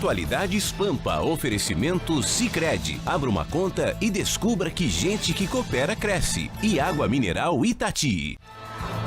Atualidades Pampa, oferecimento Sicredi. Abra uma conta e descubra que gente que coopera cresce. E Água Mineral Itati.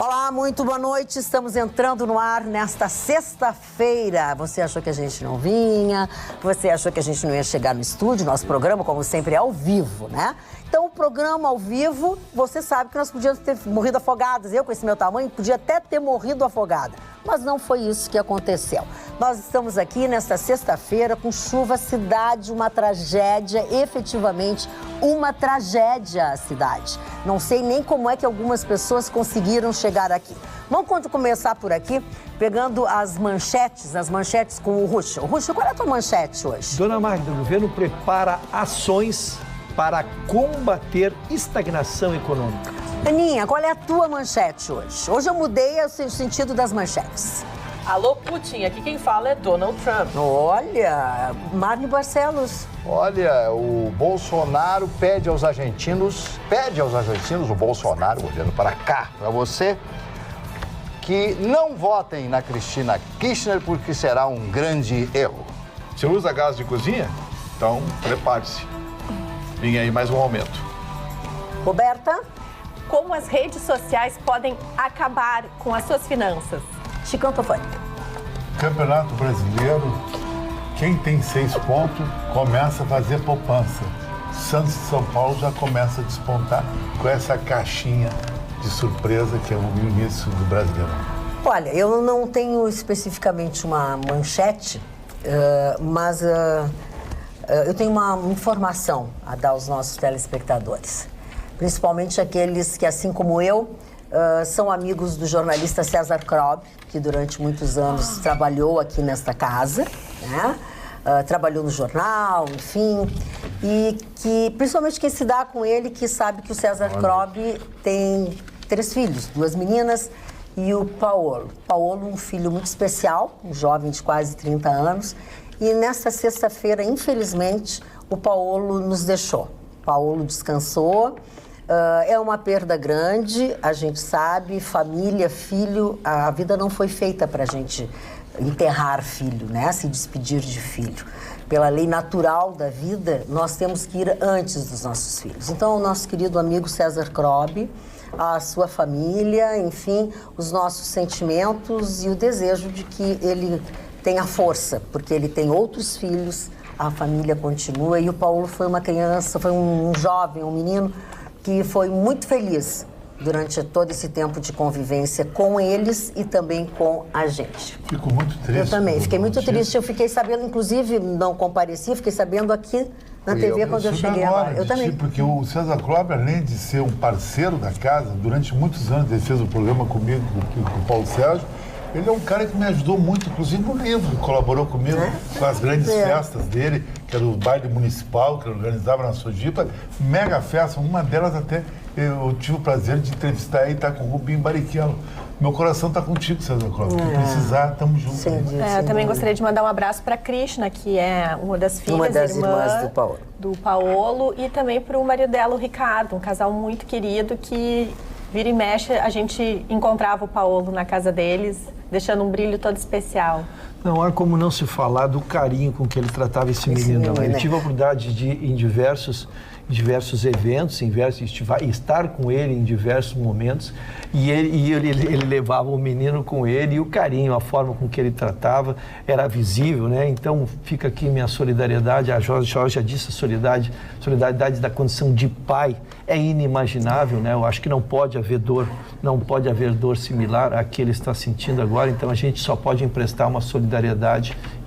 Olá, muito boa noite. Estamos entrando no ar nesta sexta-feira. Você achou que a gente não vinha? Você achou que a gente não ia chegar no estúdio? Nosso programa, como sempre, é ao vivo, né? Então, o programa ao vivo, você sabe que nós podíamos ter morrido afogadas. Eu, com esse meu tamanho, podia até ter morrido afogada. Mas não foi isso que aconteceu. Nós estamos aqui nesta sexta-feira com chuva, cidade, uma tragédia, efetivamente uma tragédia a cidade. Não sei nem como é que algumas pessoas conseguiram chegar aqui. Vamos começar por aqui, pegando as manchetes com o Ruxa. Ruxa, qual é a tua manchete hoje? Dona Magda, o governo prepara ações para combater estagnação econômica. Aninha, qual é a tua manchete hoje? Hoje eu mudei o sentido das manchetes. Alô, Putin, aqui quem fala é Donald Trump. Olha, Marne Barcelos. Olha, o Bolsonaro pede aos argentinos, o Bolsonaro, olhando para cá, para você, que não votem na Cristina Kirchner porque será um grande erro. Você usa gás de cozinha? Então, prepare-se. Vem aí mais um aumento. Roberta? Como as redes sociais podem acabar com as suas finanças? Chicão Tofani. Campeonato Brasileiro, quem tem 6 pontos começa a fazer poupança. Santos e São Paulo já começa a despontar com essa caixinha de surpresa que é o início do Brasileiro. Olha, eu não tenho especificamente uma manchete, mas eu tenho uma informação a dar aos nossos telespectadores. Principalmente aqueles que, assim como eu, são amigos do jornalista César Crobb, que durante muitos anos trabalhou aqui nesta casa, né? Trabalhou no jornal, enfim, e que, principalmente quem se dá com ele, que sabe que o César Crobb tem 3 filhos, 2 meninas e o Paolo. Paolo, um filho muito especial, um jovem de quase 30 anos, e nesta sexta-feira, infelizmente, o Paolo nos deixou. Paolo descansou. É uma perda grande, a gente sabe, família, filho, a vida não foi feita para a gente enterrar filho, né? Se despedir de filho. Pela lei natural da vida, nós temos que ir antes dos nossos filhos. Então, o nosso querido amigo César Crobb, a sua família, enfim, os nossos sentimentos e o desejo de que ele tenha força, porque ele tem outros filhos, a família continua. E o Paulo foi uma criança, foi um jovem, um menino que foi muito feliz durante todo esse tempo de convivência com eles e também com a gente. Fico muito triste. Eu também, fiquei muito triste. Eu fiquei sabendo, inclusive, não compareci, fiquei sabendo aqui na TV quando eu cheguei agora. Eu também. Porque o César Crobb, além de ser um parceiro da casa, durante muitos anos ele fez o programa comigo, com o Paulo Sérgio, ele é um cara que me ajudou muito, inclusive no livro, colaborou comigo com as grandes festas dele, que era o baile municipal, que ele organizava na Sojipa, mega festa, uma delas até eu tive o prazer de entrevistar e estar com o Rubinho Barrichello. Meu coração está contigo, César Crobb. Se precisar, estamos juntos. Eu também gostaria de mandar um abraço para a Krishna, que é uma das filhas, uma das irmã irmãs do Paolo, e também para o marido dela, o Ricardo, um casal muito querido que vira e mexe, a gente encontrava o Paolo na casa deles, deixando um brilho todo especial. Não há como não se falar do carinho com que ele tratava esse menino. Eu tive a oportunidade de ir em diversos eventos, estar com ele em diversos momentos, e ele levava o menino com ele, e o carinho, a forma com que ele tratava era visível, né? Então fica aqui minha solidariedade. A Jorge já disse, a solidariedade da condição de pai é inimaginável, né? Eu acho que não pode haver dor similar à que ele está sentindo agora, então a gente só pode emprestar uma solidariedade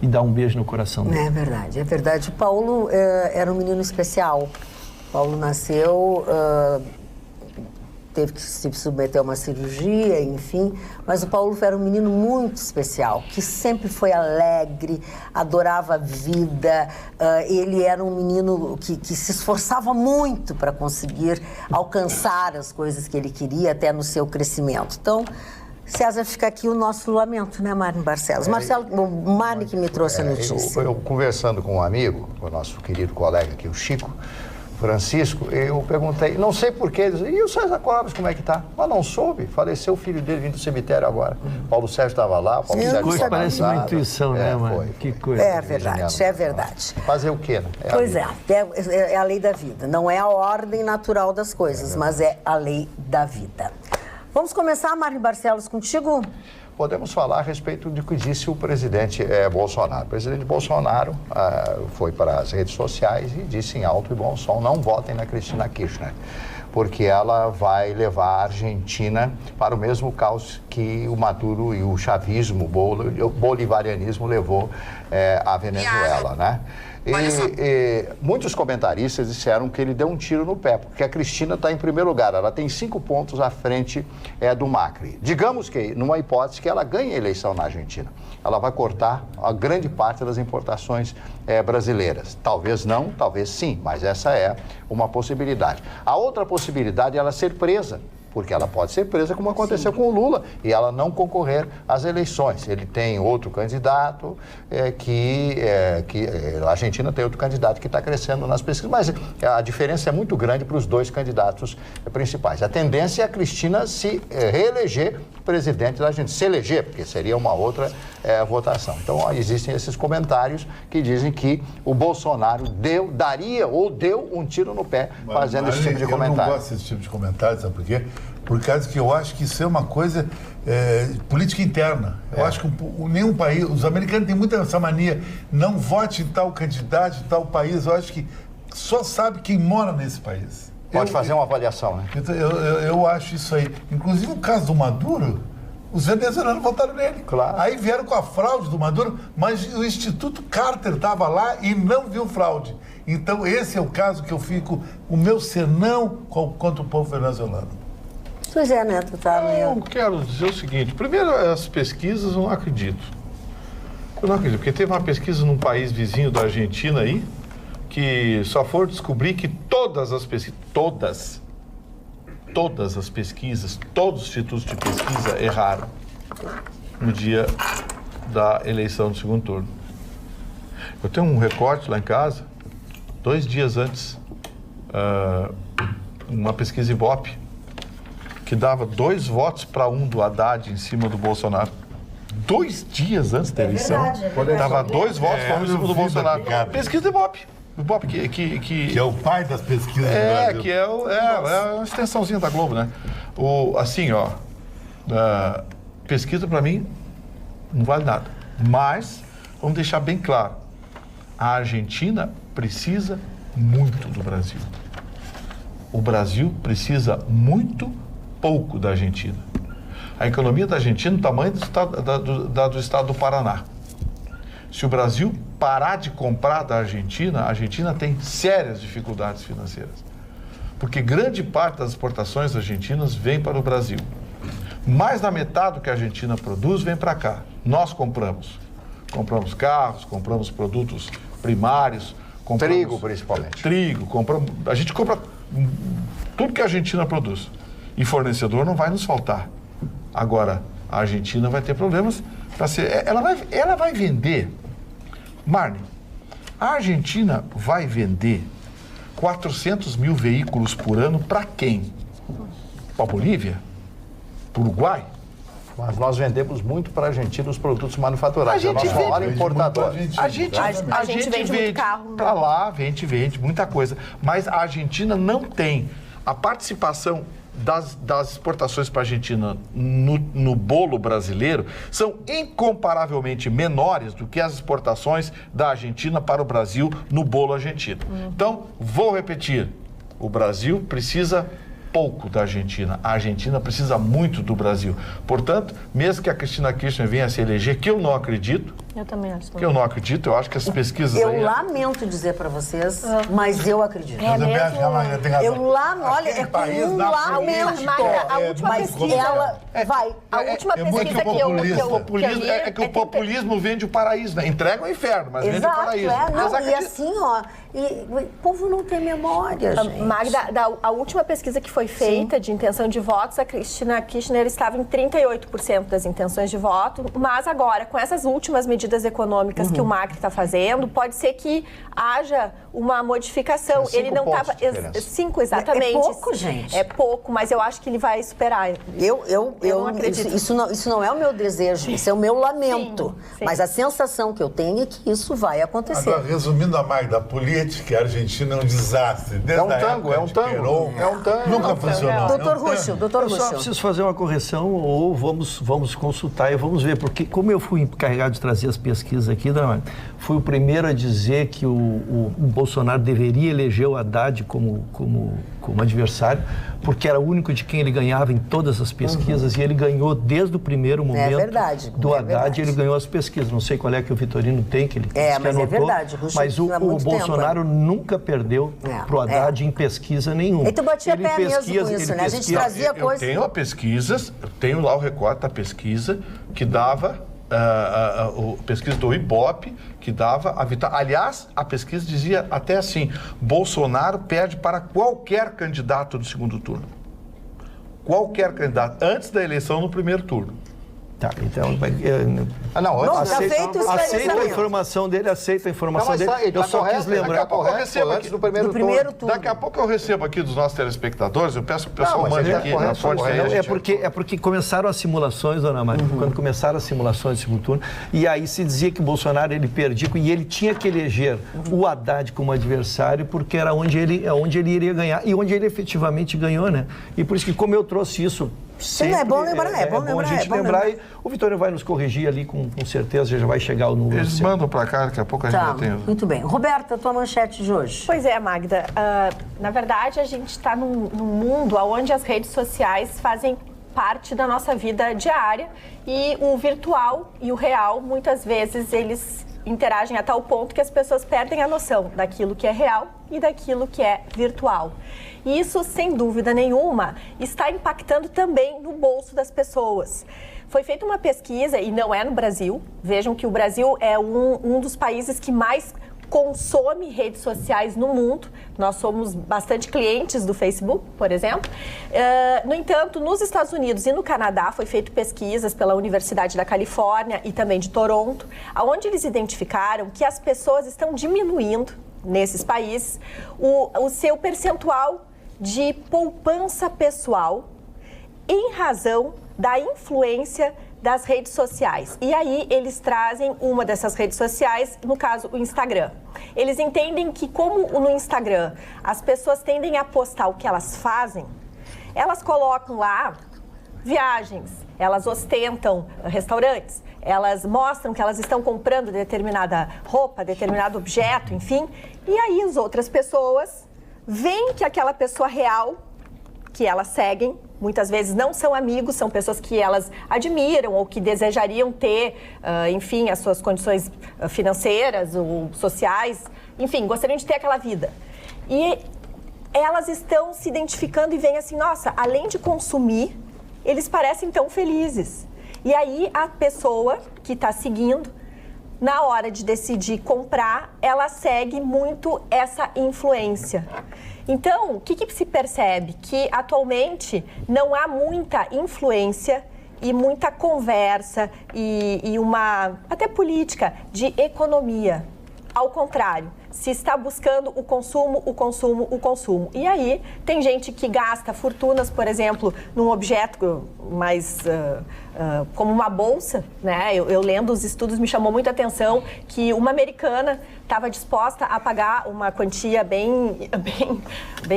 e dar um beijo no coração dele. É verdade. O Paulo era um menino especial. Paulo nasceu, teve que se submeter a uma cirurgia, enfim, mas o Paulo era um menino muito especial, que sempre foi alegre, adorava a vida, ele era um menino que se esforçava muito para conseguir alcançar as coisas que ele queria, até no seu crescimento. Então, César, fica aqui o nosso lamento, né, Marne Barcelos? O Marne que me trouxe a notícia. Eu conversando com um amigo, o nosso querido colega aqui, o Chico, Francisco, eu perguntei, não sei porquê, e o César Covas, como é que tá? Mas não soube, faleceu o filho dele vindo do cemitério agora. Paulo Sérgio estava lá, Paulo Sérgio coisa parece uma intuição, né, mano? Que coisa. É verdade, é verdade. Fazer o quê, né? Pois é a lei da vida. Não é a ordem natural das coisas, mas é a lei da vida. Vamos começar, Marli Barcelos, contigo? Podemos falar a respeito do que disse o presidente Bolsonaro. O presidente Bolsonaro foi para as redes sociais e disse em alto e bom som, não votem na Cristina Kirchner, porque ela vai levar a Argentina para o mesmo caos que o Maduro e o chavismo, o bolivarianismo levou à Venezuela, né? E muitos comentaristas disseram que ele deu um tiro no pé, porque a Cristina está em primeiro lugar, ela tem 5 pontos à frente do Macri. Digamos que, numa hipótese, que ela ganhe a eleição na Argentina. Ela vai cortar a grande parte das importações brasileiras. Talvez não, talvez sim, mas essa é uma possibilidade. A outra possibilidade é ela ser presa, porque ela pode ser presa, como aconteceu com o Lula, e ela não concorrer às eleições. Ele tem outro candidato, a Argentina tem outro candidato que está crescendo nas pesquisas, mas a diferença é muito grande para os 2 candidatos principais. A tendência é a Cristina se reeleger presidente da Argentina, se eleger, porque seria uma outra votação. Então, existem esses comentários que dizem que o Bolsonaro deu um tiro no pé fazendo esse tipo de comentário. Eu não gosto desse tipo de comentário, sabe por quê? Por causa que eu acho que isso é uma coisa política interna. Eu acho que nenhum país, os americanos têm muita essa mania, não vote em tal candidato, em tal país. Eu acho que só sabe quem mora nesse país. Pode fazer uma avaliação, né? Eu acho isso aí. Inclusive, o caso do Maduro, os venezuelanos votaram nele. Claro. Aí vieram com a fraude do Maduro, mas o Instituto Carter estava lá e não viu fraude. Então, esse é o caso que eu fico, o meu senão contra o povo venezuelano. Pois é, Neto, tá? Eu quero dizer o seguinte, primeiro, as pesquisas eu não acredito. Eu não acredito, porque teve uma pesquisa num país vizinho da Argentina aí, que só foram descobrir que todas as pesquisas, todos os institutos de pesquisa erraram no dia da eleição do segundo turno. Eu tenho um recorte lá em casa, 2 dias antes, uma pesquisa Ibope, que dava 2 votos para 1 do Haddad em cima do Bolsonaro. 2 dias antes da eleição, dava 2 votos para 1 em cima do Bolsonaro. Pesquisa Ibope. O Ibope que é o pai das pesquisas do Brasil. Que é uma extensãozinha da Globo, né? Pesquisa para mim não vale nada. Mas, vamos deixar bem claro, a Argentina precisa muito do Brasil. O Brasil precisa muito pouco da Argentina. A economia da Argentina é do tamanho do estado do Paraná. Se o Brasil parar de comprar da Argentina, a Argentina tem sérias dificuldades financeiras. Porque grande parte das exportações argentinas vem para o Brasil. Mais da metade do que a Argentina produz vem para cá. Nós compramos. Compramos carros, compramos produtos primários. Trigo, principalmente. A gente compra tudo que a Argentina produz. E fornecedor não vai nos faltar. Agora, a Argentina vai ter problemas para ser... Ela vai vender... Marli, a Argentina vai vender 400 mil veículos por ano para quem? Para a Bolívia? Para o Uruguai? Mas nós vendemos muito para a Argentina os produtos manufaturados. É o nosso maior importador. A gente vende muito carro para lá, vende muita coisa. Mas a Argentina não tem a participação das exportações para a Argentina no bolo brasileiro são incomparavelmente menores do que as exportações da Argentina para o Brasil no bolo argentino. Então, vou repetir, o Brasil precisa pouco da Argentina. A Argentina precisa muito do Brasil. Portanto, mesmo que a Cristina Kirchner venha a se eleger, que eu não acredito. Eu também acho. Que eu não acredito, eu acho que as pesquisas Eu lamento dizer para vocês, mas eu acredito. Mas eu acho que ela ainda tem razão. Eu lamento, olha, é com um lamento. A última pesquisa... A última pesquisa que eu li... É que o populismo vende o paraíso, né? Entrega o inferno, mas vende o paraíso. E assim, ó, o povo não tem memória, gente. Magda, a última pesquisa que foi feita de intenção de votos, a Cristina Kirchner estava em 38% das intenções de voto, mas agora, com essas últimas medidas medidas econômicas que o Macri está fazendo, pode ser que haja uma modificação. Ele não estava... 5, exatamente. É pouco, gente. É pouco, mas eu acho que ele vai superar. Eu não acredito. Isso não é o meu desejo, isso é o meu lamento. Sim. Mas a sensação que eu tenho é que isso vai acontecer. Agora, resumindo a Magda, a política argentina é um desastre. É um tango, é um tango. É um tango. Nunca funcionou. Doutor Rússio, Eu só preciso fazer uma correção ou vamos consultar e vamos ver, porque como eu fui encarregado de trazer as pesquisas aqui, fui o primeiro a dizer que o Bolsonaro deveria eleger o Haddad como adversário, porque era o único de quem ele ganhava em todas as pesquisas e ele ganhou desde o primeiro momento do Haddad, ele ganhou as pesquisas. Não sei qual é que o Vitorino tem, que ele disse que anotou, verdade. mas o Bolsonaro nunca perdeu pro Haddad em pesquisa nenhuma. E tu batia pé mesmo com isso, né? A gente trazia coisas... Eu tenho a pesquisas, eu tenho lá o recorte da pesquisa que dava, a pesquisa do Ibope, que dava a vitória. Aliás, a pesquisa dizia até assim, Bolsonaro perde para qualquer candidato do segundo turno. Qualquer candidato, antes da eleição no primeiro turno. Tá, então... Aceito a informação dele, Eu só quis lembrar. Daqui a pouco eu recebo aqui do primeiro turno. Daqui a pouco eu recebo aqui dos nossos telespectadores, eu peço que o pessoal mande aqui na fonte. É porque começaram as simulações, dona Maria, quando começaram as simulações de segundo turno, e aí se dizia que o Bolsonaro ele perdia, e ele tinha que eleger o Haddad como adversário, porque era onde ele iria ganhar, e onde ele efetivamente ganhou, né? E por isso que, como eu trouxe isso... Sempre, é bom lembrar, é bom a gente lembrar. E o Vitório vai nos corrigir ali com certeza, já vai chegar o número. Eles mandam para cá, daqui a pouco a gente já tem. Muito bem. Roberta, tua manchete de hoje. Pois é, Magda. Na verdade, a gente está num mundo onde as redes sociais fazem parte da nossa vida diária e o virtual e o real, muitas vezes, eles interagem a tal ponto que as pessoas perdem a noção daquilo que é real e daquilo que é virtual. E isso, sem dúvida nenhuma, está impactando também no bolso das pessoas. Foi feita uma pesquisa, e não é no Brasil. Vejam que o Brasil é um dos países que mais consome redes sociais no mundo. Nós somos bastante clientes do Facebook, por exemplo. No entanto, nos Estados Unidos e no Canadá foi feito pesquisas pela Universidade da Califórnia e também de Toronto, onde eles identificaram que as pessoas estão diminuindo, nesses países, o seu percentual de poupança pessoal em razão da influência das redes sociais. E aí eles trazem uma dessas redes sociais, no caso o Instagram. Eles entendem que como no Instagram as pessoas tendem a postar o que elas fazem, elas colocam lá viagens, elas ostentam restaurantes, elas mostram que elas estão comprando determinada roupa, determinado objeto, enfim. E aí as outras pessoas veem que aquela pessoa real que elas seguem, muitas vezes não são amigos, são pessoas que elas admiram ou que desejariam ter, enfim, as suas condições financeiras ou sociais, enfim, gostariam de ter aquela vida. E elas estão se identificando e veem assim, nossa, além de consumir, eles parecem tão felizes. E aí a pessoa que está seguindo, na hora de decidir comprar, ela segue muito essa influência. Então, o que se percebe? Que atualmente não há muita influência e muita conversa e uma, até política, de economia. Ao contrário, se está buscando o consumo, o consumo, o consumo. E aí tem gente que gasta fortunas, por exemplo, num objeto mais como uma bolsa, né? Eu lendo os estudos, me chamou muita atenção que uma americana estava disposta a pagar uma quantia bem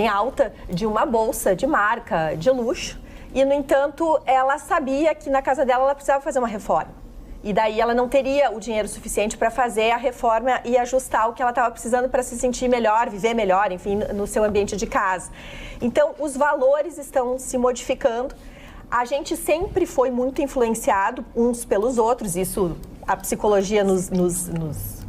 alta de uma bolsa de marca, de luxo. E, no entanto, ela sabia que na casa dela ela precisava fazer uma reforma. E daí ela não teria o dinheiro suficiente para fazer a reforma e ajustar o que ela estava precisando para se sentir melhor, viver melhor, enfim, no seu ambiente de casa. Então, os valores estão se modificando. A gente sempre foi muito influenciado uns pelos outros, isso a psicologia nos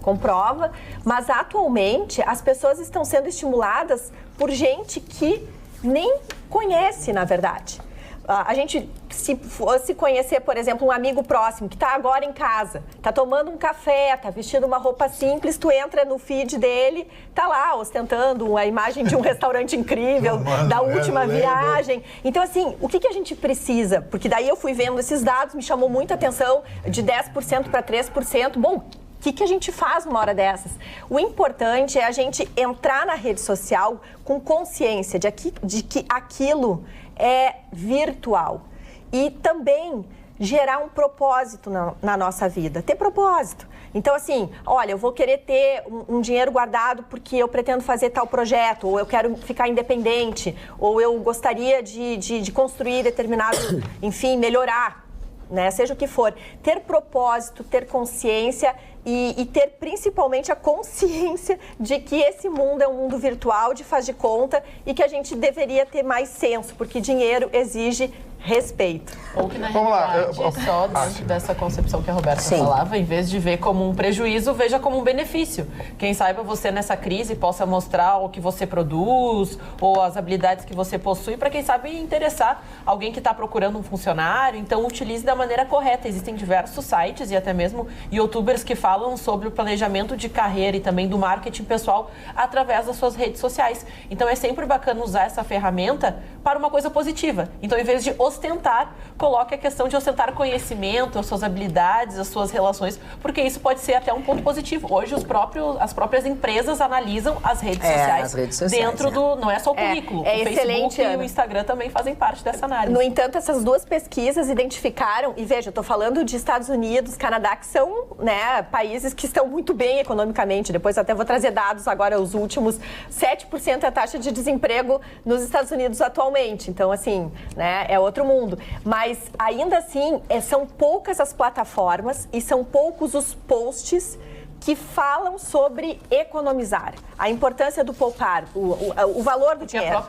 comprova, mas atualmente as pessoas estão sendo estimuladas por gente que nem conhece, na verdade. A gente, se fosse conhecer, por exemplo, um amigo próximo que está agora em casa, está tomando um café, está vestindo uma roupa simples, tu entra no feed dele, tá lá ostentando a imagem de um restaurante incrível, da última viagem. Então, assim, o que a gente precisa? Porque daí eu fui vendo esses dados, me chamou muita atenção, de 10% para 3%. Bom, o que a gente faz numa hora dessas? O importante é a gente entrar na rede social com consciência de que aquilo é virtual. E também gerar um propósito na nossa vida. Ter propósito. Então, assim, olha, eu vou querer ter um dinheiro guardado porque eu pretendo fazer tal projeto, ou eu quero ficar independente, ou eu gostaria de construir determinado, enfim, melhorar, né? Seja o que for. Ter propósito, ter consciência e ter principalmente a consciência de que esse mundo é um mundo virtual, de faz de conta, e que a gente deveria ter mais senso, porque dinheiro exige respeito. Ou que na realidade, só dentro dessa concepção que a Roberta falava, em vez de ver como um prejuízo, veja como um benefício. Quem saiba você nessa crise possa mostrar o que você produz ou as habilidades que você possui para, quem sabe, interessar alguém que está procurando um funcionário. Então, utilize da maneira correta. Existem diversos sites e até mesmo youtubers que falam sobre o planejamento de carreira e também do marketing pessoal através das suas redes sociais. Então, é sempre bacana usar essa ferramenta para uma coisa positiva. Então, em vez de ostentar, coloque a questão de ostentar conhecimento, as suas habilidades, as suas relações, porque isso pode ser até um ponto positivo. Hoje, as próprias empresas analisam as redes sociais dentro do... Não é só o currículo. O Facebook e o Instagram também fazem parte dessa análise. No entanto, essas duas pesquisas identificaram, e veja, eu estou falando de Estados Unidos, Canadá, que são, né, países que estão muito bem economicamente. Depois até vou trazer dados agora, os últimos. 7% é a taxa de desemprego nos Estados Unidos atualmente. Então, assim, né, é outro mundo. Mas, ainda assim, são poucas as plataformas e são poucos os posts que falam sobre economizar. A importância do poupar, o valor do dinheiro.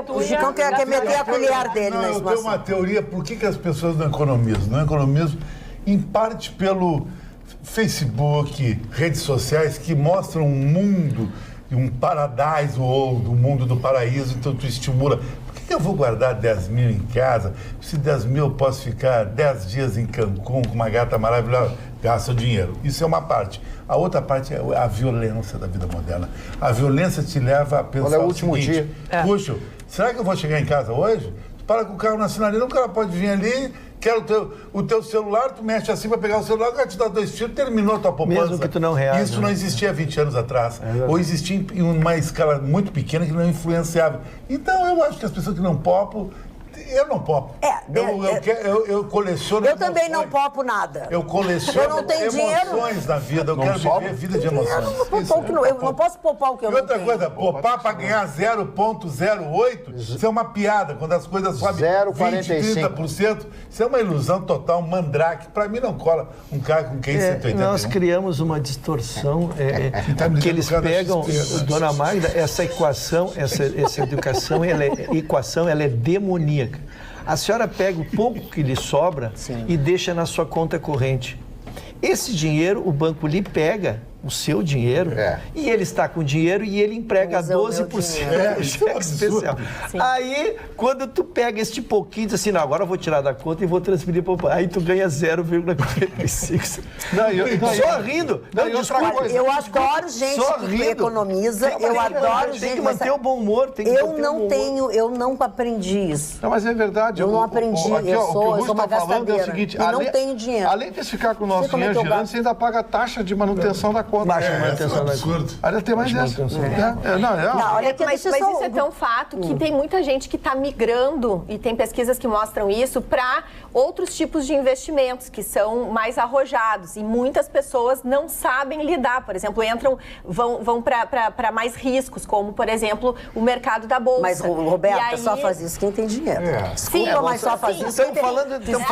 O Chicão quer meter a colher dele na situação. Eu tenho uma teoria, por que as pessoas não economizam? Não economizam, em parte, pelo Facebook, redes sociais que mostram um mundo, um paradise ou do mundo do paraíso, então tu estimula. Por que eu vou guardar 10 mil em casa? Se 10 mil eu posso ficar 10 dias em Cancún com uma gata maravilhosa, gasta o dinheiro. Isso é uma parte. A outra parte é a violência da vida moderna. A violência te leva a pensar o seguinte: puxa, será que eu vou chegar em casa hoje? Tu para com o carro na sinaleira, o cara pode vir ali, quer o teu celular, tu mexe assim para pegar o celular, o cara te dá 2 tiros, terminou a tua poupança. Mesmo que tu não reage. Isso não existia há 20 anos atrás. Ou existia em uma escala muito pequena que não influenciava. Então, eu acho que as pessoas que não popam, eu não popo. Eu coleciono Eu também não popo nada. Eu coleciono emoções na vida. Eu quero viver vida de emoções. Eu não posso poupar o que eu não tenho. E outra coisa, poupar para ganhar 0,08, isso é uma piada. Quando as coisas sobem 20%, 30%, isso é uma ilusão total, um mandrake. Para mim não cola um cara com quem 181. Nós criamos uma distorção que eles pegam, dona Magda, essa equação, essa educação, ela é demoníaca. A senhora pega o pouco que lhe sobra e deixa na sua conta corrente. Esse dinheiro, o banco lhe pega, o seu dinheiro, e ele está com dinheiro e ele emprega 12% do cheque especial. Aí, quando tu pega este pouquinho, diz assim, não, agora eu vou tirar da conta e vou transferir para o banco. Aí tu ganha 0,45. Só rindo. Eu adoro gente que economiza, eu adoro gente... Tem que manter o bom humor. Eu não aprendi isso. Não, mas é verdade. Eu não aprendi, eu sou uma gastadeira. Eu não tenho dinheiro. Além de ficar com o nosso dinheiro girando, você ainda paga a taxa de manutenção da conta. Baixa manutenção da conta. Olha, tem mais dessa. Mas isso é tão fato que tem muita gente que está migrando, e tem pesquisas que mostram isso, para outros tipos de investimentos que são mais arrojados. E muitas pessoas não sabem lidar. Por exemplo, vão para mais riscos, como, por exemplo, o mercado da Bolsa. Mas, Roberta, só faz isso quem tem dinheiro. Desculpa, mas só faz isso quem tem dinheiro.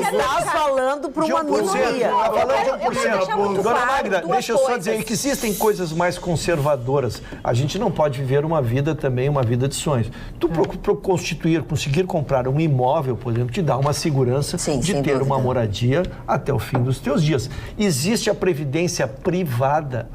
Estás falando para uma minoria. Falando de 1%. Dona Magda, Magda, deixa eu só dizer que existem coisas mais conservadoras. A gente não pode viver uma vida também, uma vida de sonhos. Tu conseguir comprar um imóvel, por exemplo, te dá uma segurança de ter uma moradia até o fim dos teus dias. Existe a previdência privada,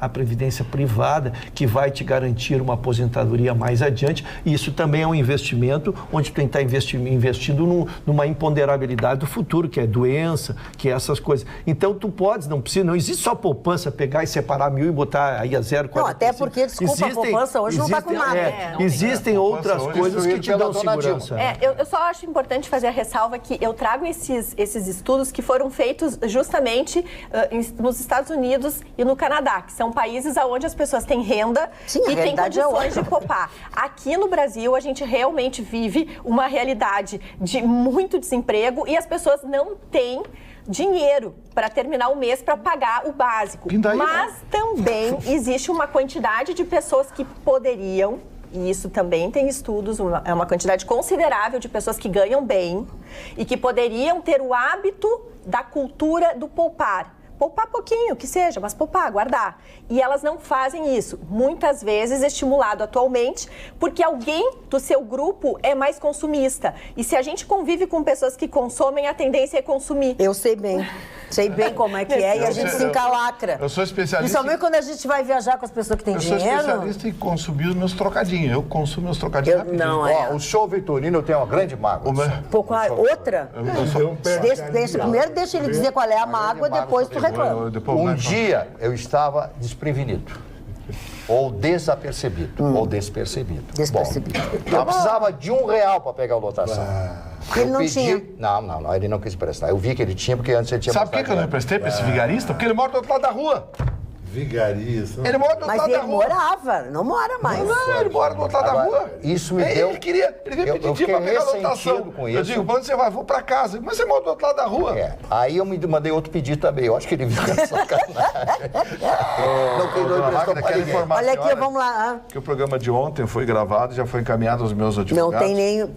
que vai te garantir uma aposentadoria mais adiante. E isso também é um investimento onde tu tem que estar investindo numa imponderabilidade do futuro, que é doença, que é essas coisas. Então, tu podes, não existe só poupança, pegar e separar 1.000 e botar aí a 0,45. Não, até porque, desculpa, a poupança hoje não está com nada. Existem outras coisas que te dão segurança. Eu só acho importante fazer a ressalva que eu trago esses estudos que foram feitos justamente nos Estados Unidos e no Canadá, que são países onde as pessoas têm renda e têm condições de poupar. Aqui no Brasil, a gente realmente vive uma realidade de muito desemprego e as pessoas não têm dinheiro para terminar o mês para pagar o básico. Mas também existe uma quantidade de pessoas que poderiam, e isso também tem estudos, é uma quantidade considerável de pessoas que ganham bem e que poderiam ter o hábito da cultura do poupar. Poupar pouquinho, que seja, mas poupar, guardar. E elas não fazem isso, muitas vezes estimulado atualmente, porque alguém do seu grupo é mais consumista. E se a gente convive com pessoas que consomem, a tendência é consumir. Eu sei bem como é que é e a gente se encalacra. Eu sou especialista. Principalmente quando a gente vai viajar com as pessoas que têm dinheiro. Eu sou especialista em consumir os meus trocadinhos. Eu consumo meus trocadinhos rapidinho. Não, o show Vitorino tem uma grande mágoa. Outra? Primeiro deixa ele dizer qual é a mágoa, depois tu reclama. Um dia eu estava desprevenido. Ou desapercebido. Ou despercebido. Bom, eu precisava de R$1 para pegar a lotação. Ele não tinha. Não, ele não quis emprestar. Eu vi que ele tinha, porque antes ele tinha. Sabe por que eu não emprestei para esse vigarista? Porque ele mora do outro lado da rua. Vigarista. Ele mora do outro lado da rua. Mas ele morava, não mora mais. Não, ele mora do outro lado da rua. Isso me deu... Ele veio pedir para pegar a lotação. Com isso. Eu digo, pra onde você vai? Vou para casa. Mas você mora do outro lado da rua. Aí eu me mandei outro pedido também. Eu acho que ele viu essa sacanagem. Olha aqui, vamos lá. Que o programa de ontem foi gravado, já foi encaminhado aos meus advogados. Não tem nem...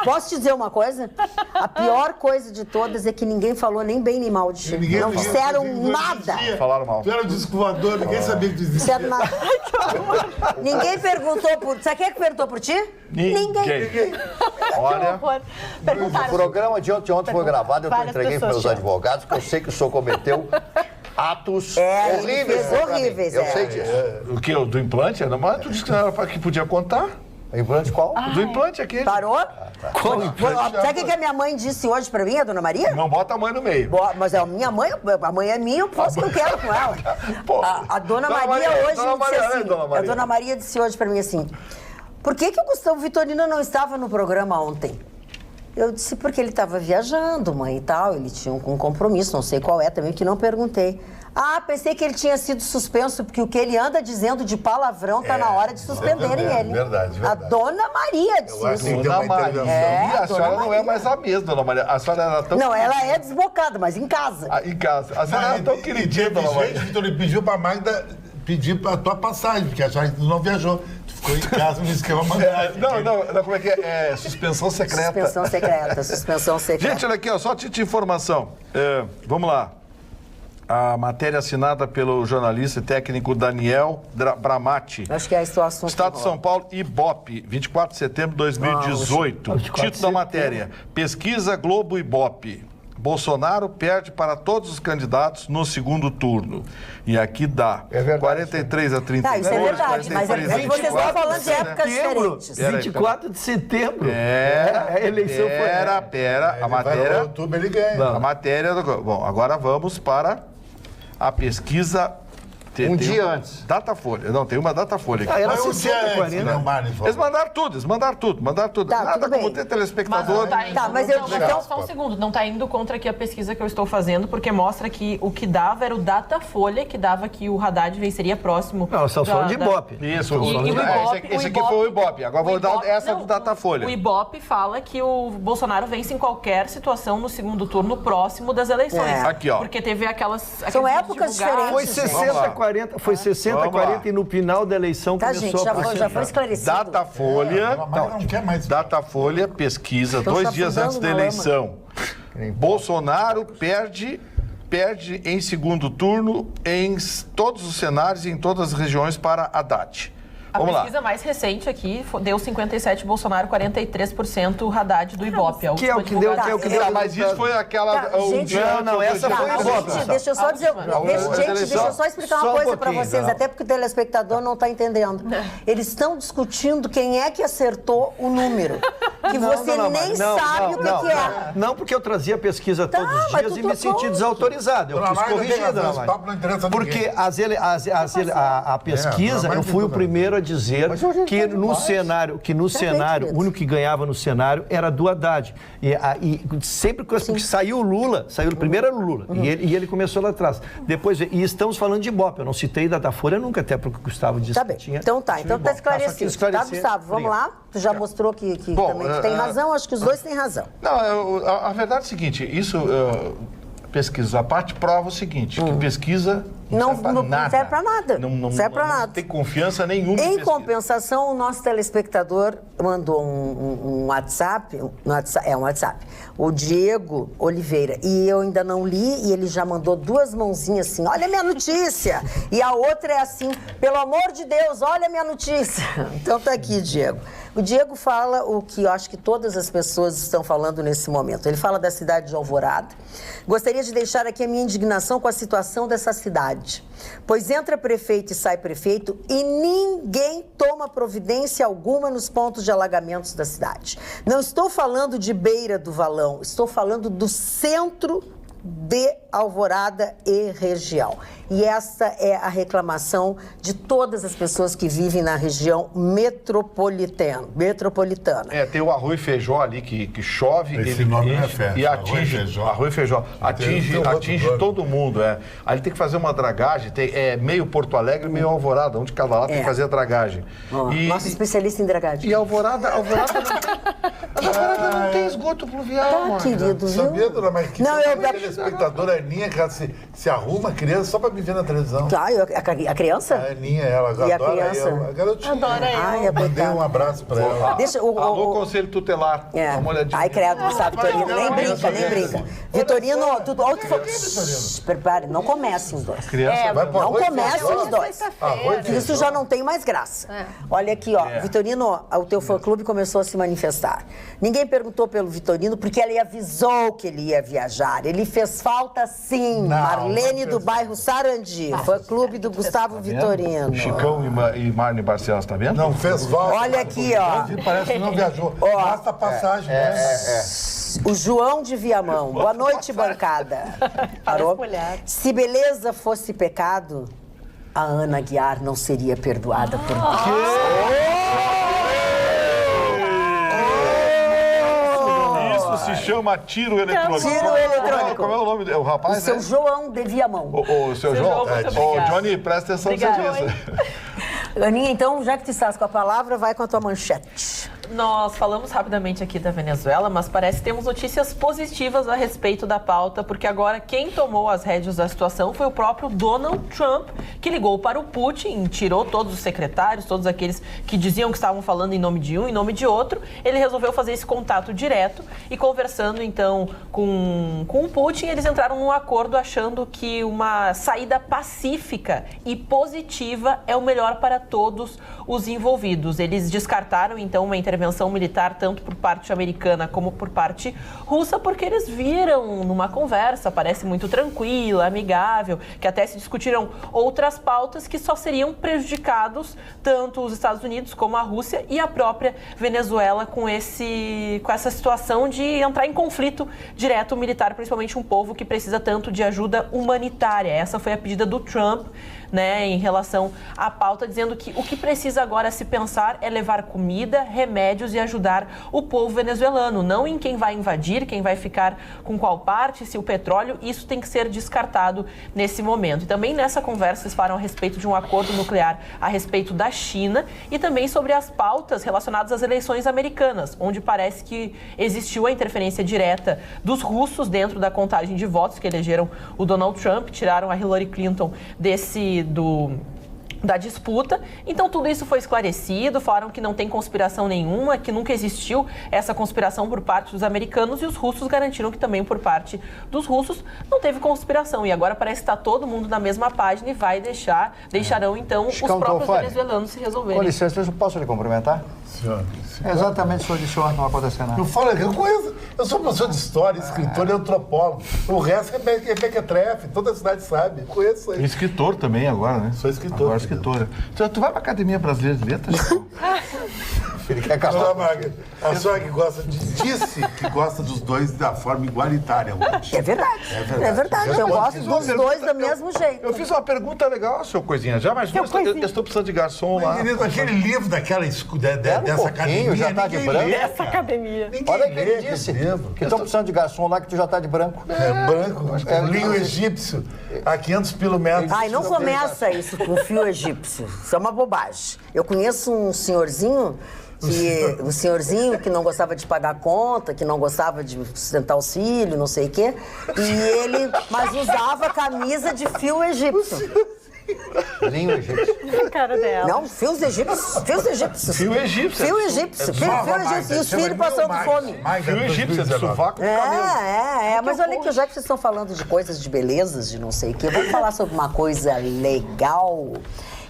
Posso te dizer uma coisa? A pior coisa de todas é que ninguém falou nem bem nem mal de ti. Não disseram nada. Falaram mal. Tu era o disco voador, ninguém sabia que tu existia. Ninguém perguntou por... Sabe quem é que perguntou por ti? Ninguém. Olha... O programa de ontem foi gravado, eu entreguei para meus advogados, porque eu sei que o senhor cometeu atos horríveis. Eu sei disso. O que? O do implante? Mas tu disse que não era para que podia contar. Implante qual? Do implante aquele. Parou? Qual implante? Sabe o que a minha mãe disse hoje pra mim, a dona Maria? Não bota a mãe no meio. Mas a minha mãe, a mãe é minha, eu faço o que eu quero com ela. A dona Maria hoje disse assim, a dona Maria disse hoje pra mim assim, por que o Gustavo Vitorino não estava no programa ontem? Eu disse, porque ele estava viajando, mãe, e tal, ele tinha um compromisso, não sei qual é também, que não perguntei. Pensei que ele tinha sido suspenso, porque o que ele anda dizendo de palavrão tá na hora de suspenderem ele. Verdade. A dona Maria disse isso. Dona Maria. E a senhora não é mais a mesma, dona Maria. A senhora era tão... Não, ela é desbocada, mas em casa. Em casa. A senhora era tão queridinha, dona Maria. Vitor, ele pediu pra Magda pedir a tua passagem, porque achava que tu não viajou. Tu ficou em casa no esquema mandado. Não, como é que é? Suspensão secreta. Suspensão secreta. Gente, olha aqui, ó, só de informação. Vamos lá. A matéria assinada pelo jornalista e técnico Daniel Bramati. Acho que é a situação. Estado de São Paulo, Ibope, 24 de setembro de 2018. Título da matéria: Pesquisa Globo Ibope. Bolsonaro perde para todos os candidatos no segundo turno. E aqui dá 43 a 32. Isso é verdade, mas é que vocês estão falando de épocas diferentes. 24 de setembro. A eleição foi... Pera, a matéria... Outubro ele ganha. A matéria... Bom, agora vamos para a pesquisa... Um dia antes. Datafolha. Não, tem uma Datafolha aqui. Era 60-40. Eles mandaram tudo. Tá, nada como ter telespectador. Mas eu... Então, só um segundo. Não está indo contra aqui a pesquisa que eu estou fazendo, porque mostra que o que dava era o Datafolha, que dava que o Haddad venceria próximo. Não, são só de Ibope. Isso. Esse aqui foi o Ibope. Agora vou dar essa do Datafolha. O Ibope fala que o Bolsonaro vence em qualquer situação no segundo turno próximo das eleições. Aqui, ó. Porque teve aquelas... São épocas diferentes. Foi 60-40. Foi 60-40 e no final da eleição começou a já foi esclarecido. Datafolha pesquisa, 2 dias antes da eleição. Bolsonaro perde perde em segundo turno em todos os cenários e em todas as regiões para Haddad. A pesquisa mais recente aqui deu 57 Bolsonaro, 43% Haddad do Ibope. Que é o que deu. Mas isso foi aquela... essa foi o Ibope. Gente, deixa eu só dizer, deixa eu só explicar uma coisa para vocês, até porque o telespectador não está entendendo. Eles estão discutindo quem é que acertou o número, que você nem sabe o que é. Não, porque eu trazia a pesquisa todos os dias e me senti desautorizado. Eu quis corrigir, dona Mari. Porque a pesquisa, eu fui o primeiro a dizer que no cenário, o único que ganhava no cenário era do Haddad. E sempre que saiu o Lula, primeiro era o Lula, e ele começou lá atrás. Depois, e estamos falando de Ibope, eu não citei Datafolha nunca, até porque o Gustavo disse que tinha. Então tá esclarecido. Tá, Gustavo, vamos lá? Tu já mostrou que também tu tem razão, acho que os dois têm razão. Não, a verdade é o seguinte, isso, pesquisa à parte, prova o seguinte, que pesquisa... Não serve para nada. Não serve para nada. Não tem confiança nenhuma. Em compensação, o nosso telespectador mandou um WhatsApp, um WhatsApp, o Diego Oliveira, e eu ainda não li, e ele já mandou 2 mãozinhas assim, olha a minha notícia, e a outra é assim, pelo amor de Deus, olha a minha notícia. Então tá aqui, Diego. O Diego fala o que eu acho que todas as pessoas estão falando nesse momento. Ele fala da cidade de Alvorada. Gostaria de deixar aqui a minha indignação com a situação dessa cidade, pois entra prefeito e sai prefeito e ninguém toma providência alguma nos pontos de alagamentos da cidade. Não estou falando de beira do valão, estou falando do centro de Alvorada e região. E essa é a reclamação de todas as pessoas que vivem na região metropolitana. Tem o Arroio Feijó ali que chove. Esse nome não é festa. E atinge, Arroio Feijó, atinge todo mundo. Aí ele tem que fazer uma dragagem, meio Porto Alegre, meio Alvorada, um de cada lado tem que fazer a dragagem. Nosso especialista em dragagem. E Alvorada não tem esgoto pluvial, querido, viu? Sabia, dona Maria, que a espectadora Aninha se arruma a criança só pra me ver na televisão. Claro, a criança? A Aninha, ela e adora a criança? eu. A garotinha. Adora eu. Ai, Mandei um abraço pra ela. Alô, Conselho Tutelar. Dá uma olhadinha. Ai, credo, Gustavo, Vitorino, nem brinca. Vitorino, prepare, não comecem os dois. Não comecem os dois. Isso já não tem mais graça. Olha aqui, Vitorino, o teu fã-clube começou a se manifestar. Ninguém perguntou pelo Vitorino porque ele avisou que ele ia viajar. Ele fez falta sim. Marlene do bairro Sarandi, fã-clube do Gustavo Vitorino. Chicão e Marne Barcelos, tá vendo? Não fez falta. Olha aqui, ó. Parece que não viajou. Basta a passagem. O João de Viamão. Boa noite, bancada. Parou? Se beleza fosse pecado, a Ana Aguiar não seria perdoada por Deus. Se chama tiro eletrônico. Tiro eletrônico. Como é o nome do rapaz? O seu João de Viamão. O seu João? Ô, Johnny, presta atenção no serviço. Aninha, então, já que tu estás com a palavra, vai com a tua manchete. Nós falamos rapidamente aqui da Venezuela, mas parece que temos notícias positivas a respeito da pauta, porque agora quem tomou as rédeas da situação foi o próprio Donald Trump, que ligou para o Putin, tirou todos os secretários, todos aqueles que diziam que estavam falando em nome de um, em nome de outro. Ele resolveu fazer esse contato direto e conversando então com o Putin, eles entraram num acordo achando que uma saída pacífica e positiva é o melhor para todos os envolvidos. Eles descartaram então uma intervenção militar tanto por parte americana como por parte russa, porque eles viram numa conversa, parece muito tranquila, amigável, que até se discutiram outras pautas que só seriam prejudicados tanto os Estados Unidos como a Rússia e a própria Venezuela com essa situação de entrar em conflito direto militar, principalmente um povo que precisa tanto de ajuda humanitária. Essa foi a pedida do Trump, né, em relação à pauta, dizendo que o que precisa agora se pensar é levar comida, remédios e ajudar o povo venezuelano, não em quem vai invadir, quem vai ficar com qual parte, se o petróleo, isso tem que ser descartado nesse momento. E também nessa conversa eles falaram a respeito de um acordo nuclear a respeito da China e também sobre as pautas relacionadas às eleições americanas, onde parece que existiu a interferência direta dos russos dentro da contagem de votos que elegeram o Donald Trump, tiraram a Hillary Clinton da disputa. Então tudo isso foi esclarecido, falaram que não tem conspiração nenhuma, que nunca existiu essa conspiração por parte dos americanos, e os russos garantiram que também por parte dos russos não teve conspiração. E agora parece que está todo mundo na mesma página e deixarão então os próprios venezuelanos se resolverem. Com licença, eu posso lhe cumprimentar? Senhor. É exatamente o senhor de senhor, não vai acontecer nada. Eu falo, eu sou professor de história, escritor e antropólogo. O resto é mequetrefe, toda a cidade sabe. Eu conheço aí. Escritor também agora, né? Sou escritor. Agora escritora. Tu vai pra Academia Brasileira de Letras? Ele quer casar. A senhora que gosta disse que gosta dos dois da forma igualitária hoje. É verdade. É verdade. Eu gosto dos dois do mesmo jeito. Eu fiz uma pergunta legal, seu Coisinha. Já imaginou? Eu estou precisando de garçom lá. Querido, aquele livro dessa academia, já tá de branco. Essa academia. Olha que ele disse que estão precisando de garçom lá que tu já tá de branco. É branco, linho egípcio, a 500 quilômetros. Ai, não começa isso com fio egípcio. Isso é uma bobagem. Eu conheço um senhorzinho que não gostava de pagar conta, que não gostava de sustentar os filhos, não sei o quê. Mas usava camisa de fio egípcio. Linho egípcio. A cara dela. Não, fios egípcios. Fios egípcios. Fio egípcio. Fio egípcio. Fio egípcio. E os filhos passando fome. Fio egípcio, de sovaco com cabelo. Mas olha aqui, já que vocês estão falando de coisas de belezas, de não sei o quê, vamos falar sobre uma coisa legal.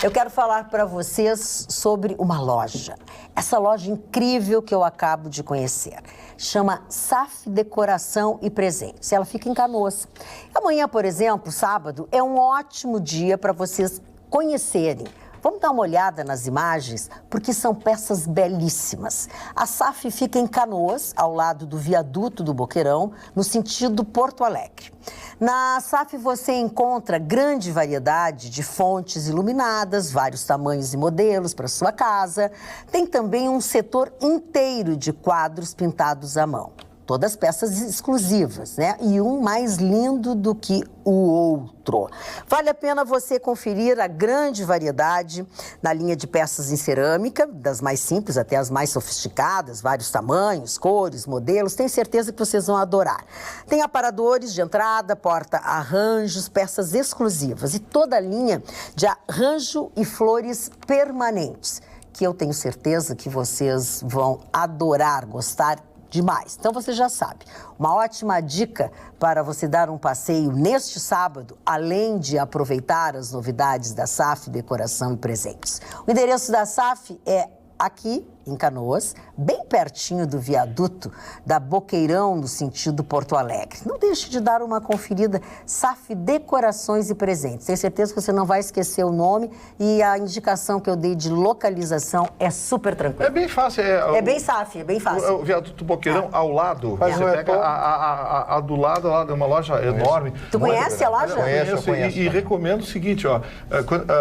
Eu quero falar para vocês sobre uma loja. Essa loja incrível que eu acabo de conhecer. Chama SAF Decoração e Presentes. Ela fica em Canoas. Amanhã, por exemplo, sábado, é um ótimo dia para vocês conhecerem. Vamos dar uma olhada nas imagens, porque são peças belíssimas. A SAF fica em Canoas, ao lado do viaduto do Boqueirão, no sentido Porto Alegre. Na SAF você encontra grande variedade de fontes iluminadas, vários tamanhos e modelos para sua casa. Tem também um setor inteiro de quadros pintados à mão. Todas peças exclusivas, né? E um mais lindo do que o outro. Vale a pena você conferir a grande variedade na linha de peças em cerâmica, das mais simples até as mais sofisticadas, vários tamanhos, cores, modelos. Tenho certeza que vocês vão adorar. Tem aparadores de entrada, porta-arranjos, peças exclusivas e toda a linha de arranjo e flores permanentes, que eu tenho certeza que vocês vão adorar, gostar demais. Então você já sabe, uma ótima dica para você dar um passeio neste sábado, além de aproveitar as novidades da SAF Decoração e Presentes. O endereço da SAF é aqui em Canoas, bem pertinho do viaduto da Boqueirão, no sentido Porto Alegre. Não deixe de dar uma conferida, SAF Decorações e Presentes. Tenho certeza que você não vai esquecer o nome e a indicação que eu dei de localização é super tranquila. É bem fácil. É bem SAF, é bem fácil. O viaduto Boqueirão ao lado. Você pega a do lado lá de uma loja enorme. Tu conhece a loja? Conheço. E recomendo o seguinte, ó.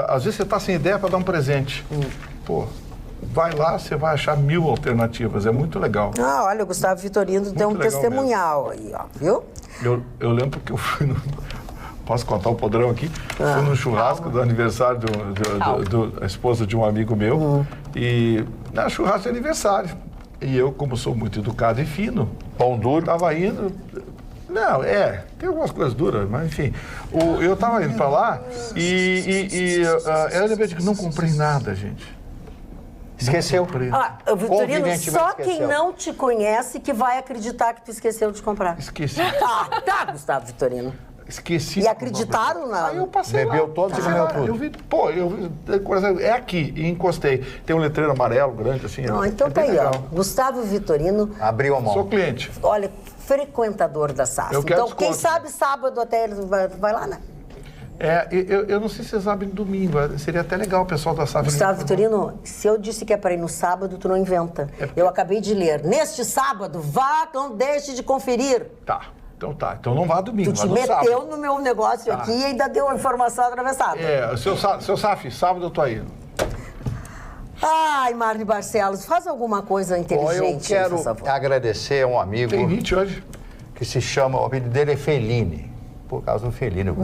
Às vezes você está sem ideia para dar um presente. Pô, vai lá, você vai achar 1000 alternativas. É muito legal. Ah, olha, o Gustavo Vitorino deu um testemunhal aí, ó, viu? Eu lembro que eu fui no... Posso contar o podrão aqui? Fui no churrasco do aniversário da esposa de um amigo meu. E na churrasco de aniversário. E eu, como sou muito educado e fino, pão duro, estava indo... Não, tem algumas coisas duras, mas enfim. Eu estava indo para lá e ela lembrou de que não comprei nada, gente. Esqueceu. Vitorino, só quem não te conhece que vai acreditar que tu esqueceu de comprar. Esqueci. Tá, Gustavo Vitorino. Esqueci. E acreditaram na... Aí eu passei Bebeu lá, todos e comeu tudo. Eu vi, é aqui, e encostei. Tem um letreiro amarelo grande, assim. Não, então tá aí, legal. ó. Gustavo Vitorino. Abriu a mão. Sou cliente. Olha, frequentador da SAF. Então, quem sabe sábado até ele vai lá, né? Eu não sei se vocês sabem domingo, seria até legal o pessoal da SAF. Gustavo Vitorino, se eu disse que é para ir no sábado, tu não inventa. Eu acabei de ler. Neste sábado, vá, não deixe de conferir. Então não vá domingo. Tu te meteu no meu negócio aqui e ainda deu a informação atravessada. Seu SAF, sábado eu tô aí. Ai, Marli Barcelos, faz alguma coisa inteligente. Eu quero agradecer a um amigo. Tem 20 hoje. Que se chama, o apelido dele é Fellini. Por causa do Fellini, o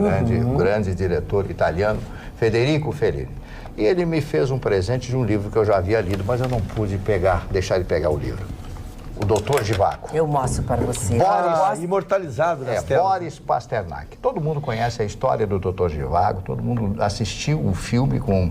grande diretor italiano, Federico Fellini. E ele me fez um presente de um livro que eu já havia lido, mas eu não pude deixar ele pegar o livro. o Dr. Zhivago. Eu mostro para você. Imortalizado nas telas. Boris Pasternak. Todo mundo conhece a história do Dr. Zhivago, todo mundo assistiu o filme com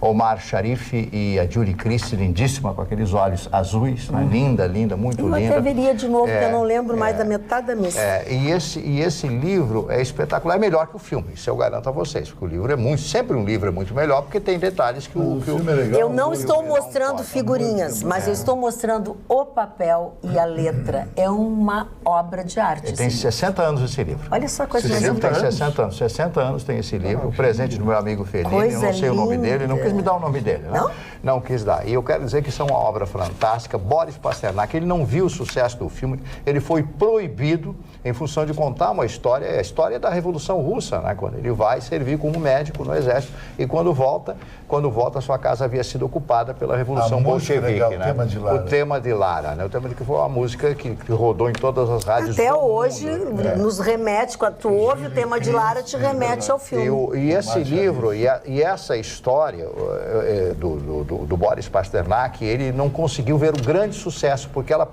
Omar Sharif e a Julie Christie, lindíssima, com aqueles olhos azuis, né? Linda, linda, muito linda. Eu até veria de novo, porque eu não lembro mais da metade da missa. E esse livro é espetacular, é melhor que o filme, isso eu garanto a vocês, porque o livro é muito, sempre um livro é muito melhor, porque tem detalhes que o filme é legal. Eu não estou mostrando figurinhas, mas eu estou mostrando o papel e a letra. É uma obra de arte. Tem 60 anos esse livro. Olha só a coisa Tem mais 60 anos. 60 anos tem esse livro, o presente do meu amigo Fellini, eu não sei o nome dele, não quis me dar o nome dele, né? Não quis dar. E eu quero dizer que isso é uma obra fantástica. Boris Pasternak, ele não viu o sucesso do filme, ele foi proibido em função de contar uma história, a história da Revolução Russa, né? Quando ele vai servir como médico no exército e quando volta, sua casa havia sido ocupada pela Revolução Bolchevique, legal, né? O tema de Lara. O tema de Lara, né? O tema de que foi uma música que rodou em todas as rádios até do hoje mundo, nos remete, quando tu ouve o tema de Lara, te remete ao filme. E esse livro e essa história do Boris Pasternak, ele não conseguiu ver o grande sucesso, porque ela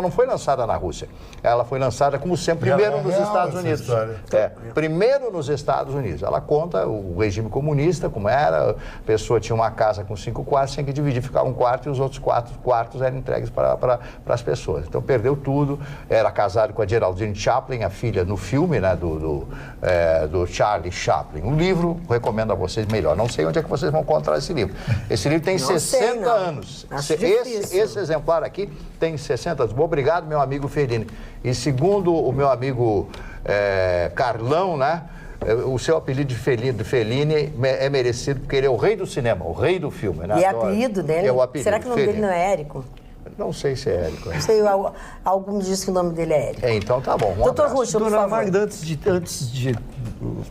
não foi lançada na Rússia. Ela foi lançada, como sempre, primeiro nos Estados Unidos. Primeiro nos Estados Unidos. Ela conta o regime comunista, como era, a pessoa tinha uma casa com 5 quartos, tinha que dividir, ficava um quarto e os outros 4 quartos eram entregues para as pessoas. Então perdeu tudo, era casado com a Geraldine Chaplin, a filha no filme, né, do Charlie Chaplin. O livro, recomendo a vocês melhor. Não sei onde é que vocês vão encontrar esse livro. Esse livro tem 60 anos. Esse exemplar aqui tem 60 anos. Obrigado, meu amigo Fellini. E segundo o meu amigo Carlão, né? O seu apelido de Fellini é merecido, porque ele é o rei do cinema, o rei do filme. Né? E é apelido dele? É o apelido. Será que o nome dele não é Érico? Não sei se é Érico. Não sei, algo me diz que o nome dele é Érico. Então tá bom. Doutor Russo, por Dona favor. Magda, antes de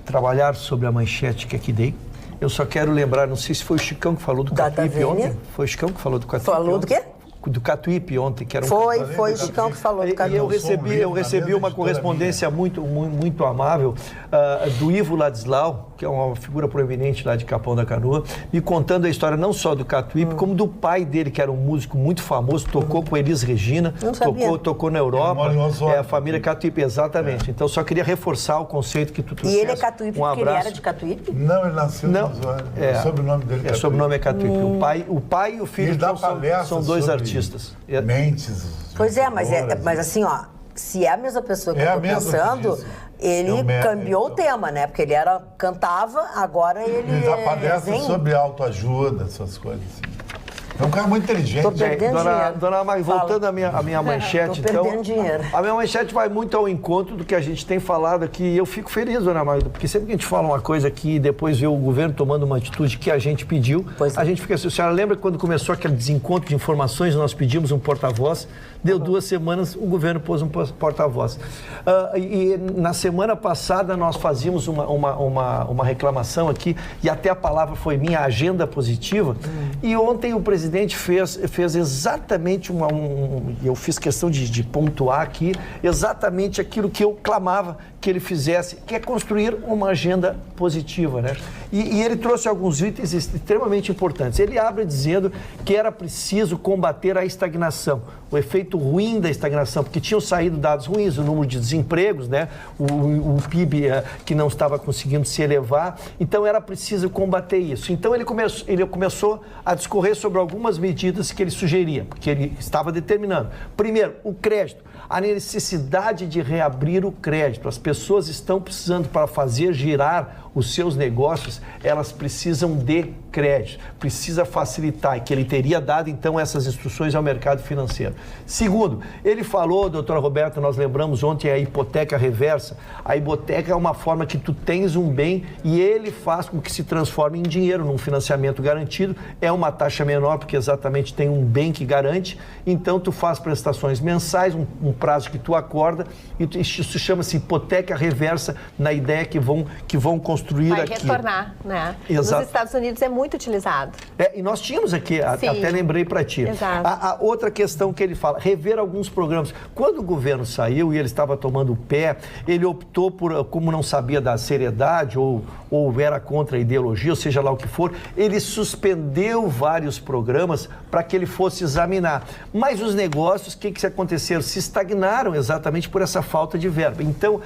trabalhar sobre a manchete que aqui dei, eu só quero lembrar, não sei se foi o Chicão que falou do Catuípe ontem. Foi o Chicão que falou do Catuípe Falou do quê? Do Catuípe ontem, que era um... Foi o Chicão que falou do Catuípe. E eu recebi uma correspondência muito amável do Ivo Ladislau, que é uma figura proeminente lá de Capão da Canoa, me contando a história não só do Catuípe, como do pai dele, que era um músico muito famoso, tocou com Elis Regina, tocou na Europa, a família Catuípe, exatamente. Então, só queria reforçar o conceito que tu trouxeste. E ele é Catuípe porque ele era de Catuípe? Não, ele nasceu no Osório. O sobrenome dele é sobrenome é Catuípe. O pai e o filho são dois artistas. Mentes. Pois é, mas assim, ó, se é a mesma pessoa que eu tô pensando, ele cambiou o tema, né? Porque ele cantava, agora ele dá palestra sobre autoajuda, essas coisas assim. É um cara muito inteligente. Tô perdendo dinheiro. Dona Magda, voltando à minha manchete, tô perdendo dinheiro. A minha manchete vai muito ao encontro do que a gente tem falado aqui. E eu fico feliz, Dona Magda, porque sempre que a gente fala uma coisa aqui e depois vê o governo tomando uma atitude que a gente pediu, a gente fica assim. A senhora lembra quando começou aquele desencontro de informações, nós pedimos um porta-voz, deu 2 semanas, o governo pôs um porta-voz. E na semana passada nós fazíamos uma reclamação aqui, e até a palavra foi minha agenda positiva, e ontem o presidente fez exatamente eu fiz questão de pontuar aqui, exatamente aquilo que eu clamava que ele fizesse, que é construir uma agenda positiva, né? E ele trouxe alguns itens extremamente importantes. Ele abre dizendo que era preciso combater a estagnação, o efeito ruim da estagnação, porque tinham saído dados ruins, o número de desempregos, né? O PIB que não estava conseguindo se elevar, então era preciso combater isso. Então ele começou a discorrer sobre algumas medidas que ele sugeria, porque ele estava determinando. Primeiro, o crédito, a necessidade de reabrir o crédito. As pessoas estão precisando, para fazer girar os seus negócios, elas precisam de crédito, precisa facilitar, e que ele teria dado, então, essas instruções ao mercado financeiro. Segundo, ele falou, doutora Roberta, nós lembramos ontem a hipoteca reversa. A hipoteca é uma forma que tu tens um bem e ele faz com que se transforme em dinheiro, num financiamento garantido, é uma taxa menor, porque exatamente tem um bem que garante, então tu faz prestações mensais, um um prazo que tu acorda, e isso chama-se hipoteca reversa, na ideia que vão construir aqui. Vai retornar, né? Exato. Nos Estados Unidos é muito utilizado. E nós tínhamos aqui, até lembrei para ti. Exato. A outra questão que ele fala, rever alguns programas. Quando o governo saiu e ele estava tomando o pé, ele optou por, como não sabia da seriedade ou era contra a ideologia, ou seja lá o que for, ele suspendeu vários programas para que ele fosse examinar. Mas os negócios, o que aconteceram? Se estagnaram exatamente por essa falta de verba. Então,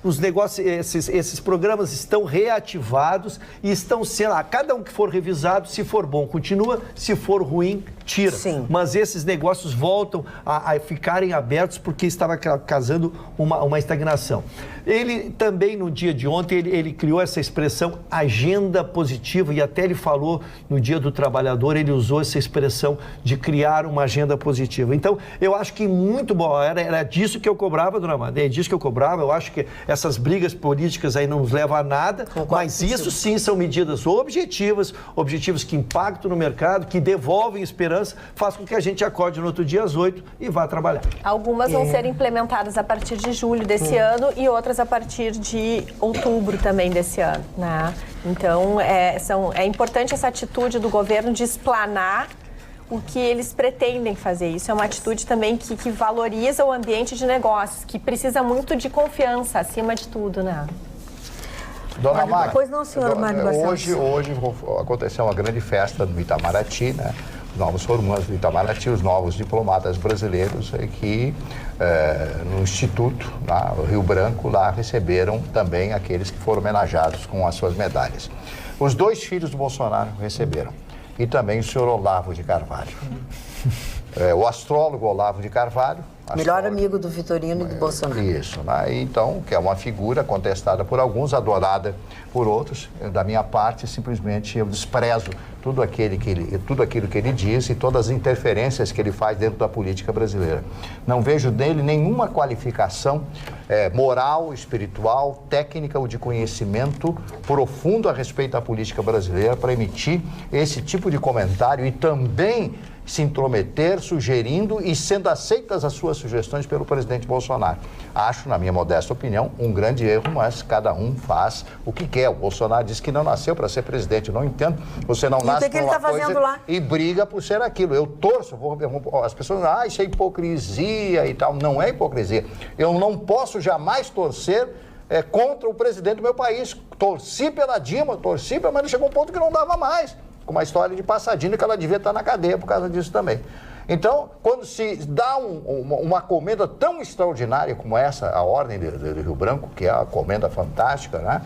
os negócios, esses programas estão reativados e estão sendo, cada um que for revisado, se for bom, continua, se for ruim, tira. Sim. Mas esses negócios voltam a ficarem abertos porque estava causando uma estagnação. Ele também, no dia de ontem, ele criou essa expressão agenda positiva, e até ele falou no Dia do Trabalhador, ele usou essa expressão de criar uma agenda positiva. Então, eu acho que muito bom, era disso que eu cobrava, dona Amanda, é disso que eu cobrava. Eu acho que essas brigas políticas aí não nos levam a nada, mas isso sim são medidas objetivas que impactam no mercado, que devolvem esperança, faz com que a gente acorde no outro dia às 8 e vá trabalhar. Algumas vão ser implementadas a partir de julho desse ano e outras a partir de outubro também desse ano, né? Então, é importante essa atitude do governo de explanar o que eles pretendem fazer. Isso é uma atitude também que valoriza o ambiente de negócios, que precisa muito de confiança, acima de tudo, né? Dona Magda, pois não, senhora Magda Barcelos. Hoje aconteceu uma grande festa no Itamaraty, né? Os novos formandos do Itamaraty, os novos diplomatas brasileiros que no Instituto, lá, no Rio Branco, lá receberam também aqueles que foram homenageados com as suas medalhas. Os 2 filhos do Bolsonaro receberam, e também o senhor Olavo de Carvalho. O astrólogo Olavo de Carvalho. Melhor amigo do Vitorino e do Bolsonaro. Isso, né? Então, que é uma figura contestada por alguns, adorada por outros. Da minha parte, simplesmente eu desprezo tudo aquilo que ele diz e todas as interferências que ele faz dentro da política brasileira. Não vejo dele nenhuma qualificação moral, espiritual, técnica ou de conhecimento profundo a respeito da política brasileira para emitir esse tipo de comentário e também se intrometer, sugerindo e sendo aceitas as suas sugestões pelo presidente Bolsonaro. Acho, na minha modesta opinião, um grande erro, mas cada um faz o que quer. O Bolsonaro disse que não nasceu para ser presidente. Eu não entendo. Você não nasce para uma coisa e briga por ser aquilo. Eu torço. As pessoas dizem, isso é hipocrisia e tal. Não é hipocrisia. Eu não posso jamais torcer contra o presidente do meu país. Torci pela Dilma, mas chegou um ponto que não dava mais. Com uma história de Passadinha que ela devia estar na cadeia por causa disso também. Então, quando se dá uma comenda tão extraordinária como essa, a Ordem do Rio Branco, que é a comenda fantástica, né?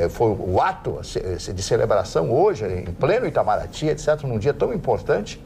Foi o ato de celebração hoje, em pleno Itamaraty, etc., num dia tão importante,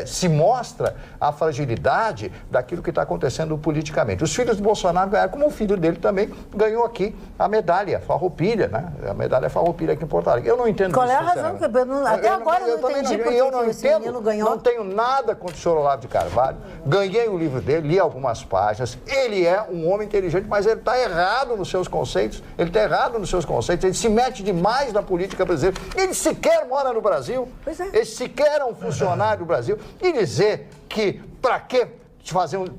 se mostra a fragilidade daquilo que está acontecendo politicamente. Os filhos do Bolsonaro ganharam, como o filho dele também ganhou aqui a medalha Farroupilha, né? A medalha Farroupilha aqui em Porto Alegre. Eu não entendo Qual isso, é a razão? Até agora eu não entendi por que esse menino ganhou. Não tenho nada contra o senhor Olavo de Carvalho. Ganhei o livro dele, li algumas páginas. Ele é um homem inteligente, mas ele está errado nos seus conceitos. Ele se mete demais na política brasileira. Ele sequer mora no Brasil. Pois é. Ele sequer é um funcionário do Brasil. E dizer que, para quê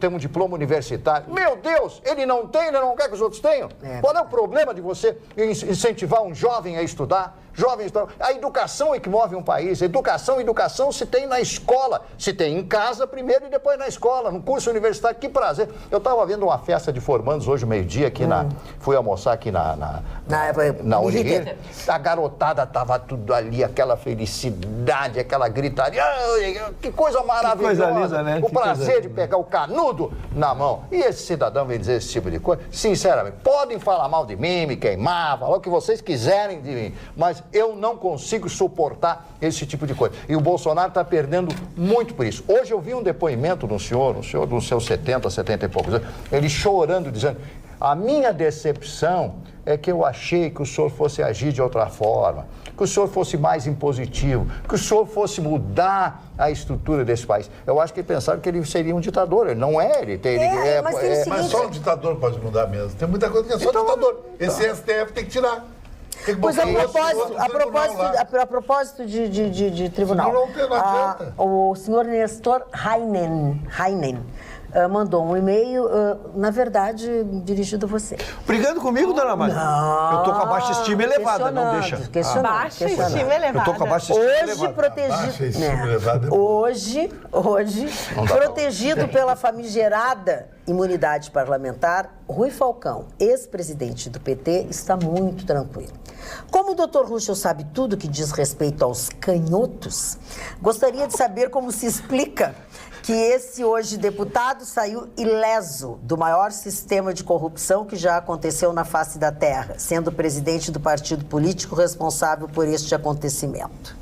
ter um diploma universitário? Meu Deus, ele não quer que os outros tenham? Qual é o problema de você incentivar um jovem a estudar? A educação é que move um país. Educação se tem na escola. Se tem em casa primeiro e depois na escola, no curso universitário. Que prazer. Eu estava vendo uma festa de formandos hoje, meio-dia, aqui fui almoçar aqui na Uniriter. A garotada estava tudo ali, aquela felicidade, aquela gritaria. Que coisa maravilhosa. Que coisa linda, né? O prazer de pegar o canudo na mão. E esse cidadão vem dizer esse tipo de coisa? Sinceramente, podem falar mal de mim, me queimar, falar o que vocês quiserem de mim, mas eu não consigo suportar esse tipo de coisa. E o Bolsonaro está perdendo muito por isso. Hoje eu vi um depoimento de um senhor dos seus 70 e poucos anos, ele chorando, dizendo: a minha decepção é que eu achei que o senhor fosse agir de outra forma, que o senhor fosse mais impositivo, que o senhor fosse mudar a estrutura desse país. Eu acho que ele pensava que ele seria um ditador. Ele não é, mas só um ditador pode mudar mesmo. Tem muita coisa que é só ditador. Esse STF tem que tirar. Pois a propósito de tribunal, Não adianta. o senhor Nestor Heinen mandou um e-mail, na verdade, dirigido a você. Brigando comigo, dona Magda? Não. Eu tô com a baixa estima elevada, não deixa. Baixa estima elevada. Eu tô com a baixa estima Hoje elevada. protegido. Hoje, protegido pela famigerada imunidade parlamentar, Rui Falcão, ex-presidente do PT, está muito tranquilo. Como o Dr. Ruschel sabe tudo que diz respeito aos canhotos, gostaria de saber como se explica que esse hoje deputado saiu ileso do maior sistema de corrupção que já aconteceu na face da terra, sendo presidente do partido político responsável por este acontecimento.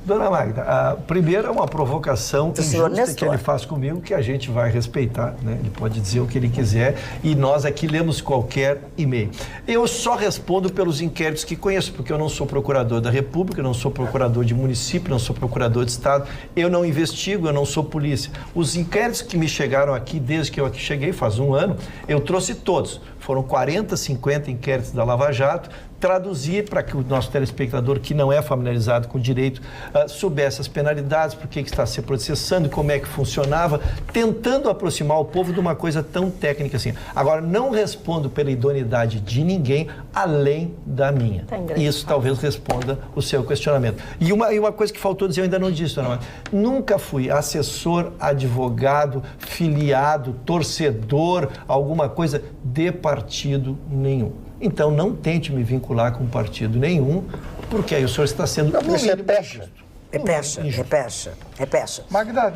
Dona Magda, primeiro é uma provocação injusta que ele faz comigo, que a gente vai respeitar, né? Ele pode dizer o que ele quiser e nós aqui lemos qualquer e-mail. Eu só respondo pelos inquéritos que conheço, porque eu não sou procurador da República, não sou procurador de município, não sou procurador de Estado, eu não investigo, eu não sou polícia. Os inquéritos que me chegaram aqui, desde que eu aqui cheguei, faz um ano, eu trouxe todos. Foram 40, 50 inquéritos da Lava Jato, traduzir para que o nosso telespectador, que não é familiarizado com o direito, soubesse as penalidades, por que está se processando, como é que funcionava, tentando aproximar o povo de uma coisa tão técnica assim. Agora, não respondo pela idoneidade de ninguém, além da minha. Isso talvez responda o seu questionamento. E uma coisa que faltou dizer, eu ainda não disse, dona Magda, nunca fui assessor, advogado, filiado, torcedor, alguma coisa de partido nenhum. Então, não tente me vincular com partido nenhum, porque aí o senhor está sendo... Isso é pecha. É pecha. Magda,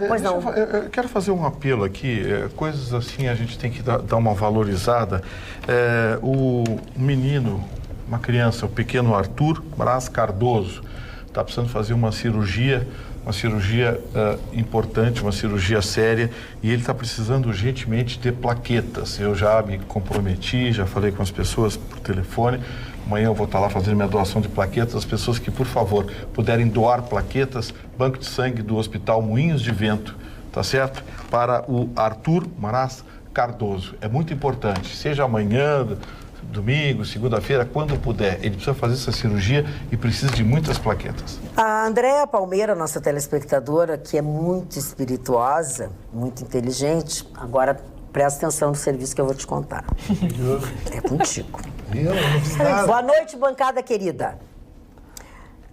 eu quero fazer um apelo aqui. Coisas assim a gente tem que dar uma valorizada. O menino, uma criança, o pequeno Arthur Braz Cardoso, está precisando fazer uma cirurgia importante, uma cirurgia séria, e ele está precisando urgentemente de plaquetas. Eu já me comprometi, já falei com as pessoas por telefone. Amanhã eu vou estar lá fazendo minha doação de plaquetas. As pessoas que, por favor, puderem doar plaquetas, Banco de Sangue do Hospital Moinhos de Vento, tá certo? Para o Arthur Braz Cardoso. É muito importante, seja amanhã, domingo, segunda-feira, quando puder. Ele precisa fazer essa cirurgia e precisa de muitas plaquetas. A Andréa Palmeira, nossa telespectadora, que é muito espirituosa, muito inteligente, agora presta atenção no serviço que eu vou te contar. É contigo. Boa noite, bancada querida.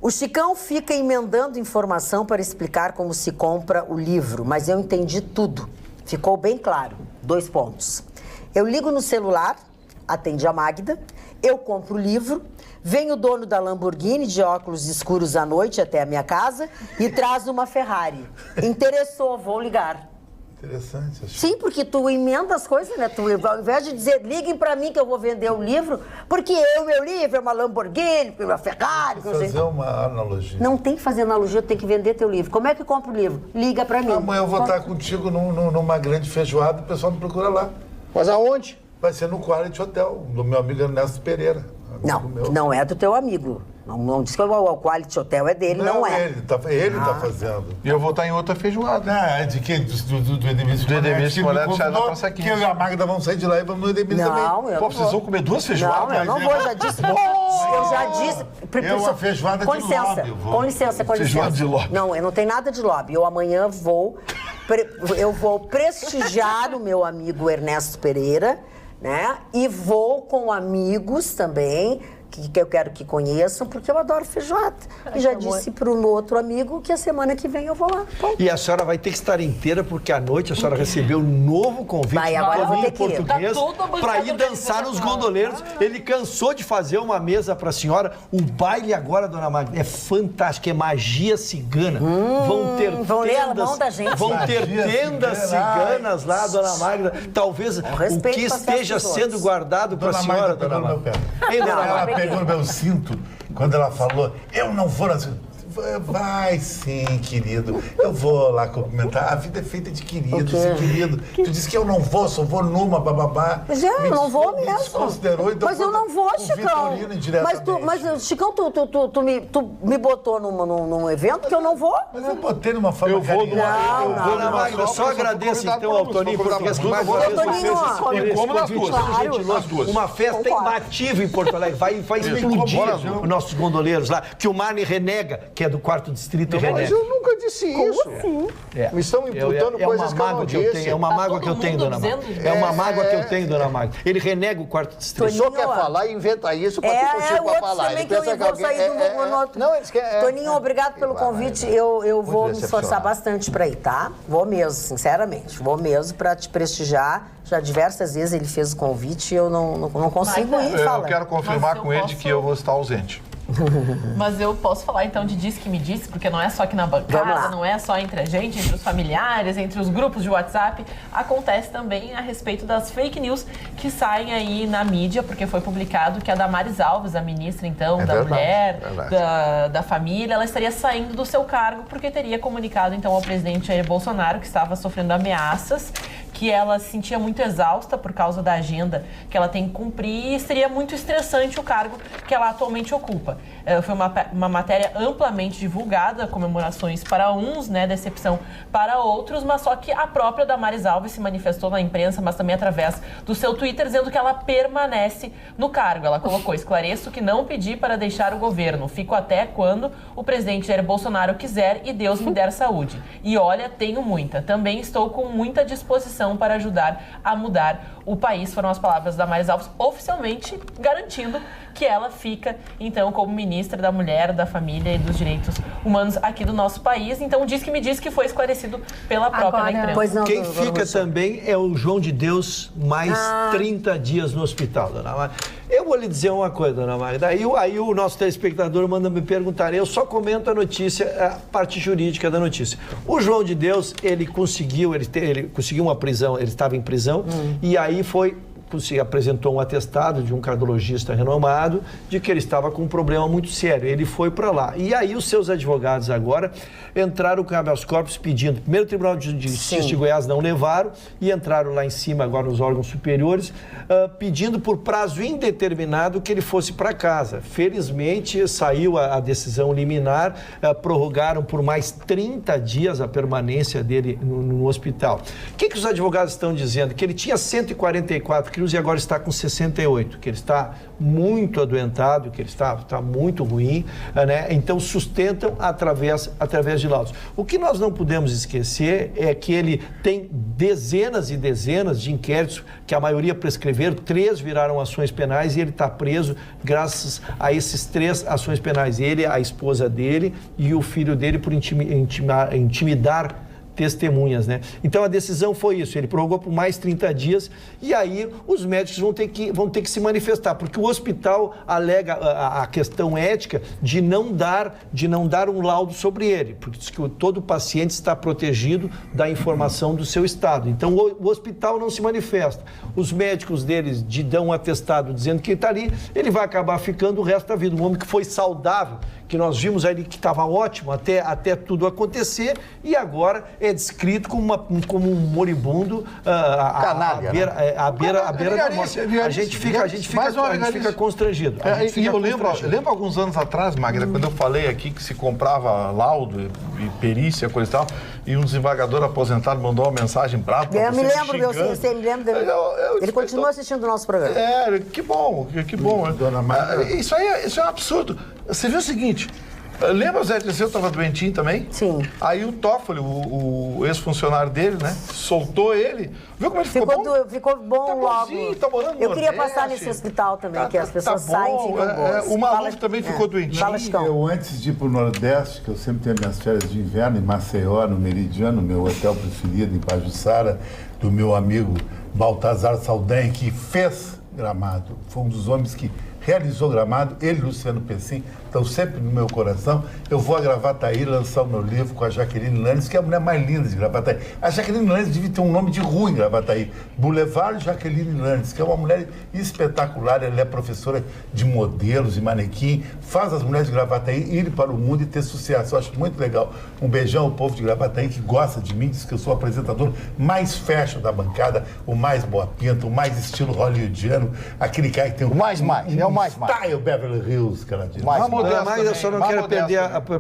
O Chicão fica emendando informação para explicar como se compra o livro, mas eu entendi tudo. Ficou bem claro. 2 pontos. Eu ligo no celular, atende a Magda, eu compro o livro, vem o dono da Lamborghini de óculos escuros à noite até a minha casa e traz uma Ferrari. Interessou, vou ligar. Interessante. Sim, porque tu emenda as coisas, né? Tu, ao invés de dizer, liguem pra mim que eu vou vender o livro, porque meu livro é uma Lamborghini, uma Ferrari... Fazer uma analogia. Não tem que fazer analogia, tem que vender teu livro. Como é que compra o livro? Liga pra mim. Amanhã eu vou estar contigo numa grande feijoada, o pessoal me procura lá. Mas aonde? Vai ser no Quality Hotel, do meu amigo Ernesto Pereira. Não é do teu amigo. Não diz que o Quality Hotel é dele, não é. Ele tá fazendo. E eu vou estar em outra feijoada. É de quem? Do Edemilson Moretti, sai da Praça 15. Que eu e a Magda vamos sair de lá e vamos no Edemilson também. Não, Pô, vocês vão comer 2 feijoadas? Não, eu não vou, eu já disse. Eu já disse. É uma feijoada de lobby. Com licença. Feijoada de lobby. Não tem nada de lobby. Eu amanhã vou prestigiar o meu amigo Ernesto Pereira, né? E vou com amigos também, que eu quero que conheçam, porque eu adoro feijoada. E já disse para o meu outro amigo que a semana que vem eu vou lá. Bom. E a senhora vai ter que estar inteira, porque à noite a senhora recebeu um novo convite do português para ir dançar nos gondoleiros. Ele cansou de fazer uma mesa para a senhora. O baile agora, dona Magda, é fantástico, é magia cigana. Vão ler a mão da gente. Vão ter tendas ciganas lá, dona Magda. Talvez o que esteja sendo guardado para a senhora, dona Magda. Ela pegou no meu cinto quando ela falou, eu não vou na... Vai sim, querido. Eu vou lá cumprimentar. A vida é feita de queridos e querido. Tu disse que eu não vou, só vou numa, bababá. Mas eu não vou mesmo. Desconsiderou, então mas eu não vou, Chicão. Mas Chicão, tu me botou num evento que eu não vou? Mas eu botei numa forma Eu só agradeço então ao Toninho Português que mais uma vez fez uma festa imbatível em Porto Alegre. Vai explodir os nossos gondoleiros lá, que o Marne renega, que é do 4º distrito e Mas renega. eu nunca disse isso. Assim? Me estão imputando coisas que eu não disse. É uma mágoa que eu tenho, dona Magda. É uma mágoa que eu tenho, dona Magda. Ele renega o 4º distrito. O senhor quer falar e inventa isso para ter contigo para falar. Também que eu vou sair do outro. Não, eles querem... Toninho, obrigado pelo convite. Eu vou me esforçar bastante para ir, tá? Vou mesmo, sinceramente. Vou mesmo para te prestigiar. Já diversas vezes ele fez o convite e eu não consigo ir. Eu quero confirmar com ele que eu vou estar ausente. Mas eu posso falar então de Diz Que Me Disse, porque não é só aqui na bancada, não é só entre a gente, entre os familiares, entre os grupos de WhatsApp. Acontece também a respeito das fake news que saem aí na mídia, porque foi publicado que a Damares Alves, a ministra então, mulher, da família, ela estaria saindo do seu cargo porque teria comunicado então ao presidente Jair Bolsonaro que estava sofrendo ameaças, que ela se sentia muito exausta por causa da agenda que ela tem que cumprir e seria muito estressante o cargo que ela atualmente ocupa. Foi uma matéria amplamente divulgada, comemorações para uns, né, decepção para outros, mas só que a própria Damares Alves se manifestou na imprensa, mas também através do seu Twitter, dizendo que ela permanece no cargo. Ela colocou: esclareço que não pedi para deixar o governo, fico até quando o presidente Jair Bolsonaro quiser e Deus me der saúde. E olha, tenho muita. Também estou com muita disposição para ajudar a mudar o país. Foram as palavras da Damares Alves, oficialmente garantindo que ela fica, então, como ministra da Mulher, da Família e dos Direitos Humanos aqui do nosso país. Então, Diz Que Me Disse que foi esclarecido pela própria imprensa. Pois não, quem fica também é o João de Deus, mais 30 dias no hospital, dona Magda. Eu vou lhe dizer uma coisa, dona Magda. Aí o nosso telespectador manda me perguntar. Eu só comento a notícia, a parte jurídica da notícia. O João de Deus, ele conseguiu uma prisão, ele estava em prisão, e aí apresentou um atestado de um cardiologista renomado de que ele estava com um problema muito sério. Ele foi para lá. E aí os seus advogados agora entraram com habeas corpus pedindo. Primeiro, o Tribunal de Justiça de Goiás não levaram e entraram lá em cima agora nos órgãos superiores pedindo por prazo indeterminado que ele fosse para casa. Felizmente saiu a decisão liminar, prorrogaram por mais 30 dias a permanência dele no hospital. O que os advogados estão dizendo? Que ele tinha 144 quilos e agora está com 68, que ele está muito adoentado, que ele está muito ruim, né? Então sustentam através de laudos. O que nós não podemos esquecer é que ele tem dezenas e dezenas de inquéritos, que a maioria prescreveram, 3 viraram ações penais e ele está preso graças a esses 3 ações penais. Ele, a esposa dele e o filho dele por intimidar testemunhas, né? Então a decisão foi isso, ele prorrogou por mais 30 dias e aí os médicos vão ter que se manifestar, porque o hospital alega a questão ética de não dar um laudo sobre ele, porque diz que todo paciente está protegido da informação do seu estado. Então o hospital não se manifesta. Os médicos deles dão um atestado dizendo que ele está ali, ele vai acabar ficando o resto da vida. Um homem que foi saudável, que nós vimos ali que estava ótimo até tudo acontecer, e agora é descrito como um moribundo canalha, à beira da morte. A gente fica constrangido. Eu lembro alguns anos atrás, Magda, quando eu falei aqui que se comprava laudo e perícia, coisa e tal, e um desembargador aposentado mandou uma mensagem brava para você. Você me lembra dele. Ele continua assistindo o nosso programa. Que bom. Dona Magda. Isso é um absurdo. Você viu o seguinte, lembra o Zé Dirceu estava doentinho também? Sim. Aí o Toffoli, o ex-funcionário dele, né, soltou ele. Viu como ele ficou bom? Ficou bom tá logo. Tá morando no Eu queria Nordeste. passar nesse hospital também, que as pessoas saem e ficam boas. O Maluf também ficou doentinho. Eu, antes de ir para o Nordeste, que eu sempre tenho minhas férias de inverno em Maceió, no Meridiano, meu hotel preferido, em Pajuçara, do meu amigo Baltazar Saldanha, que fez Gramado. Foi um dos homens que realizou Gramado, ele e Luciano Pessim estão sempre no meu coração. Eu vou a Gravataí lançar o meu livro com a Jaqueline Lanes, que é a mulher mais linda de Gravataí. A Jaqueline Lanes devia ter um nome de rua em Gravataí. Boulevard Jaqueline Lanes, que é uma mulher espetacular. Ela é professora de modelos e manequim, faz as mulheres de Gravataí irem para o mundo e ter sucesso. Eu acho muito legal. Um beijão ao povo de Gravataí que gosta de mim, diz que eu sou o apresentador mais fashion da bancada, o mais boa pinta, o mais estilo hollywoodiano, aquele cara que tem o mais, é o mais. Style Beverly Hills, que ela diz. Mas eu só não quero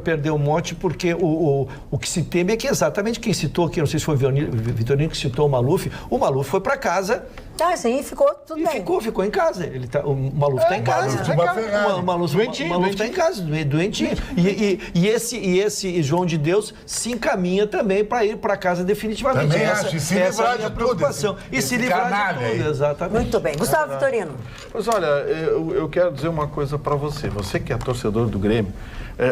perder o mote, porque o que se teme é que exatamente quem citou aqui, não sei se foi o Vitorino que citou o Maluf foi para casa Tá, sim, ficou tudo bem. Ficou em casa. O Maluf está em casa. O Maluf está em casa, doentinho. E esse João de Deus se encaminha também para ir para casa definitivamente. Também acho, e se livrar de preocupação. E se livrar de tudo, exatamente. Muito bem. Gustavo Vitorino. Mas olha, eu quero dizer uma coisa para você. Você que é torcedor do Grêmio,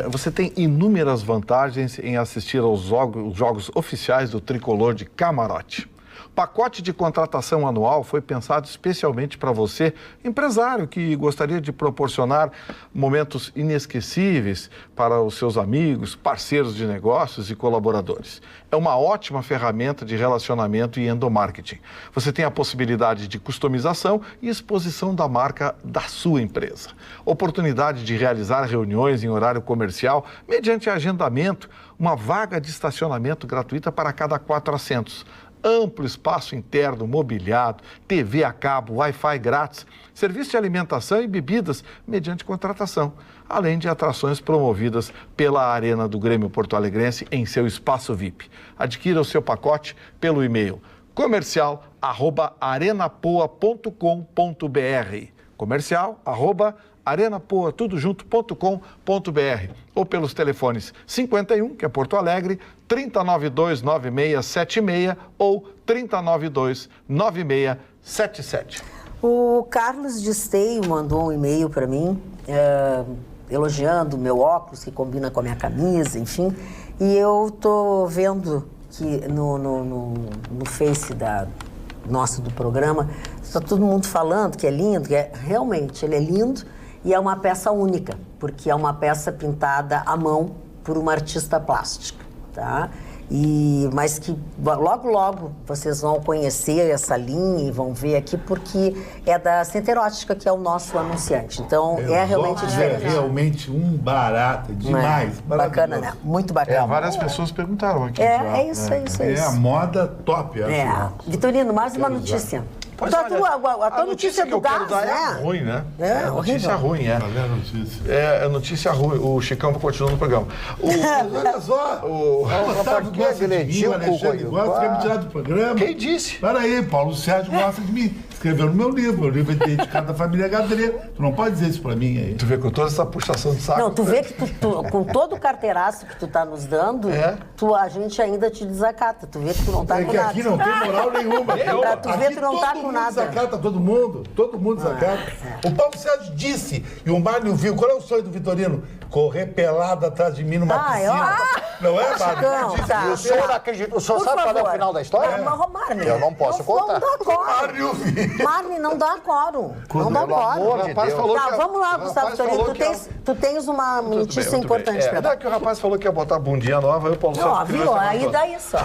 você tem inúmeras vantagens em assistir aos jogos oficiais do Tricolor de camarote. O pacote de contratação anual foi pensado especialmente para você, empresário que gostaria de proporcionar momentos inesquecíveis para os seus amigos, parceiros de negócios e colaboradores. É uma ótima ferramenta de relacionamento e endomarketing. Você tem a possibilidade de customização e exposição da marca da sua empresa. Oportunidade de realizar reuniões em horário comercial mediante agendamento, uma vaga de estacionamento gratuita para cada 4 assentos. Amplo espaço interno mobiliado, TV a cabo, Wi-Fi grátis, serviço de alimentação e bebidas mediante contratação, além de atrações promovidas pela Arena do Grêmio Porto Alegrense em seu espaço VIP. Adquira o seu pacote pelo e-mail comercial@arenapoa.com.br comercial@arenapoa.com.br ou pelos telefones 51, que é Porto Alegre, 3092-9676 ou 3092-9677. O Carlos de Esteio mandou um e-mail para mim, elogiando o meu óculos, que combina com a minha camisa, enfim. E eu tô vendo que no Face do programa, está todo mundo falando que é lindo, realmente ele é lindo e é uma peça única, porque é uma peça pintada à mão por uma artista plástica, tá? Mas que logo vocês vão conhecer essa linha e vão ver aqui, porque é da Centerótica, que é o nosso anunciante. Então, é realmente diferente. É realmente um barato, demais. Bacana, né? Muito bacana. Várias pessoas perguntaram aqui. É isso. É a moda top, acho. Vitorino, mais uma notícia. Pois a olha, tua notícia do gás, né? É ruim, né? É notícia ruim, é. É notícia ruim. O Chicão continua no programa. Olha só! O rapaz que é Gletinho, Alexandre gosta, quer me tirar do programa. Quem disse? Peraí, Paulo Sérgio gosta de mim. Escreveu no meu livro. Meu livro é dedicado à família Gadré. Tu não pode dizer isso pra mim aí. Tu vê com toda essa puxação de saco. Não, tu vê que com todo o carteiraço que tu tá nos dando, a gente ainda te desacata. Tu vê que tu não tá com que nada. aqui não tem moral nenhuma. Pra tu ver que tu não tá com nada. Desacata todo mundo desacata. O Paulo Sérgio disse, e o Mário viu, qual é o sonho do Vitorino? Correr pelado atrás de mim numa piscina. Não é, Mário? Tá. O senhor não acredita? O senhor sabe qual é o final da história? Marne, Eu não posso contar. Não dá quórum. Marne, não dá quórum. Não dá quórum. O rapaz falou Tá, vamos lá, Gustavo Vitorino. Tu tens uma notícia importante pra dar. É que o rapaz falou que ia botar bundinha nova, aí o Paulo Sérgio... Viu? Aí dá isso.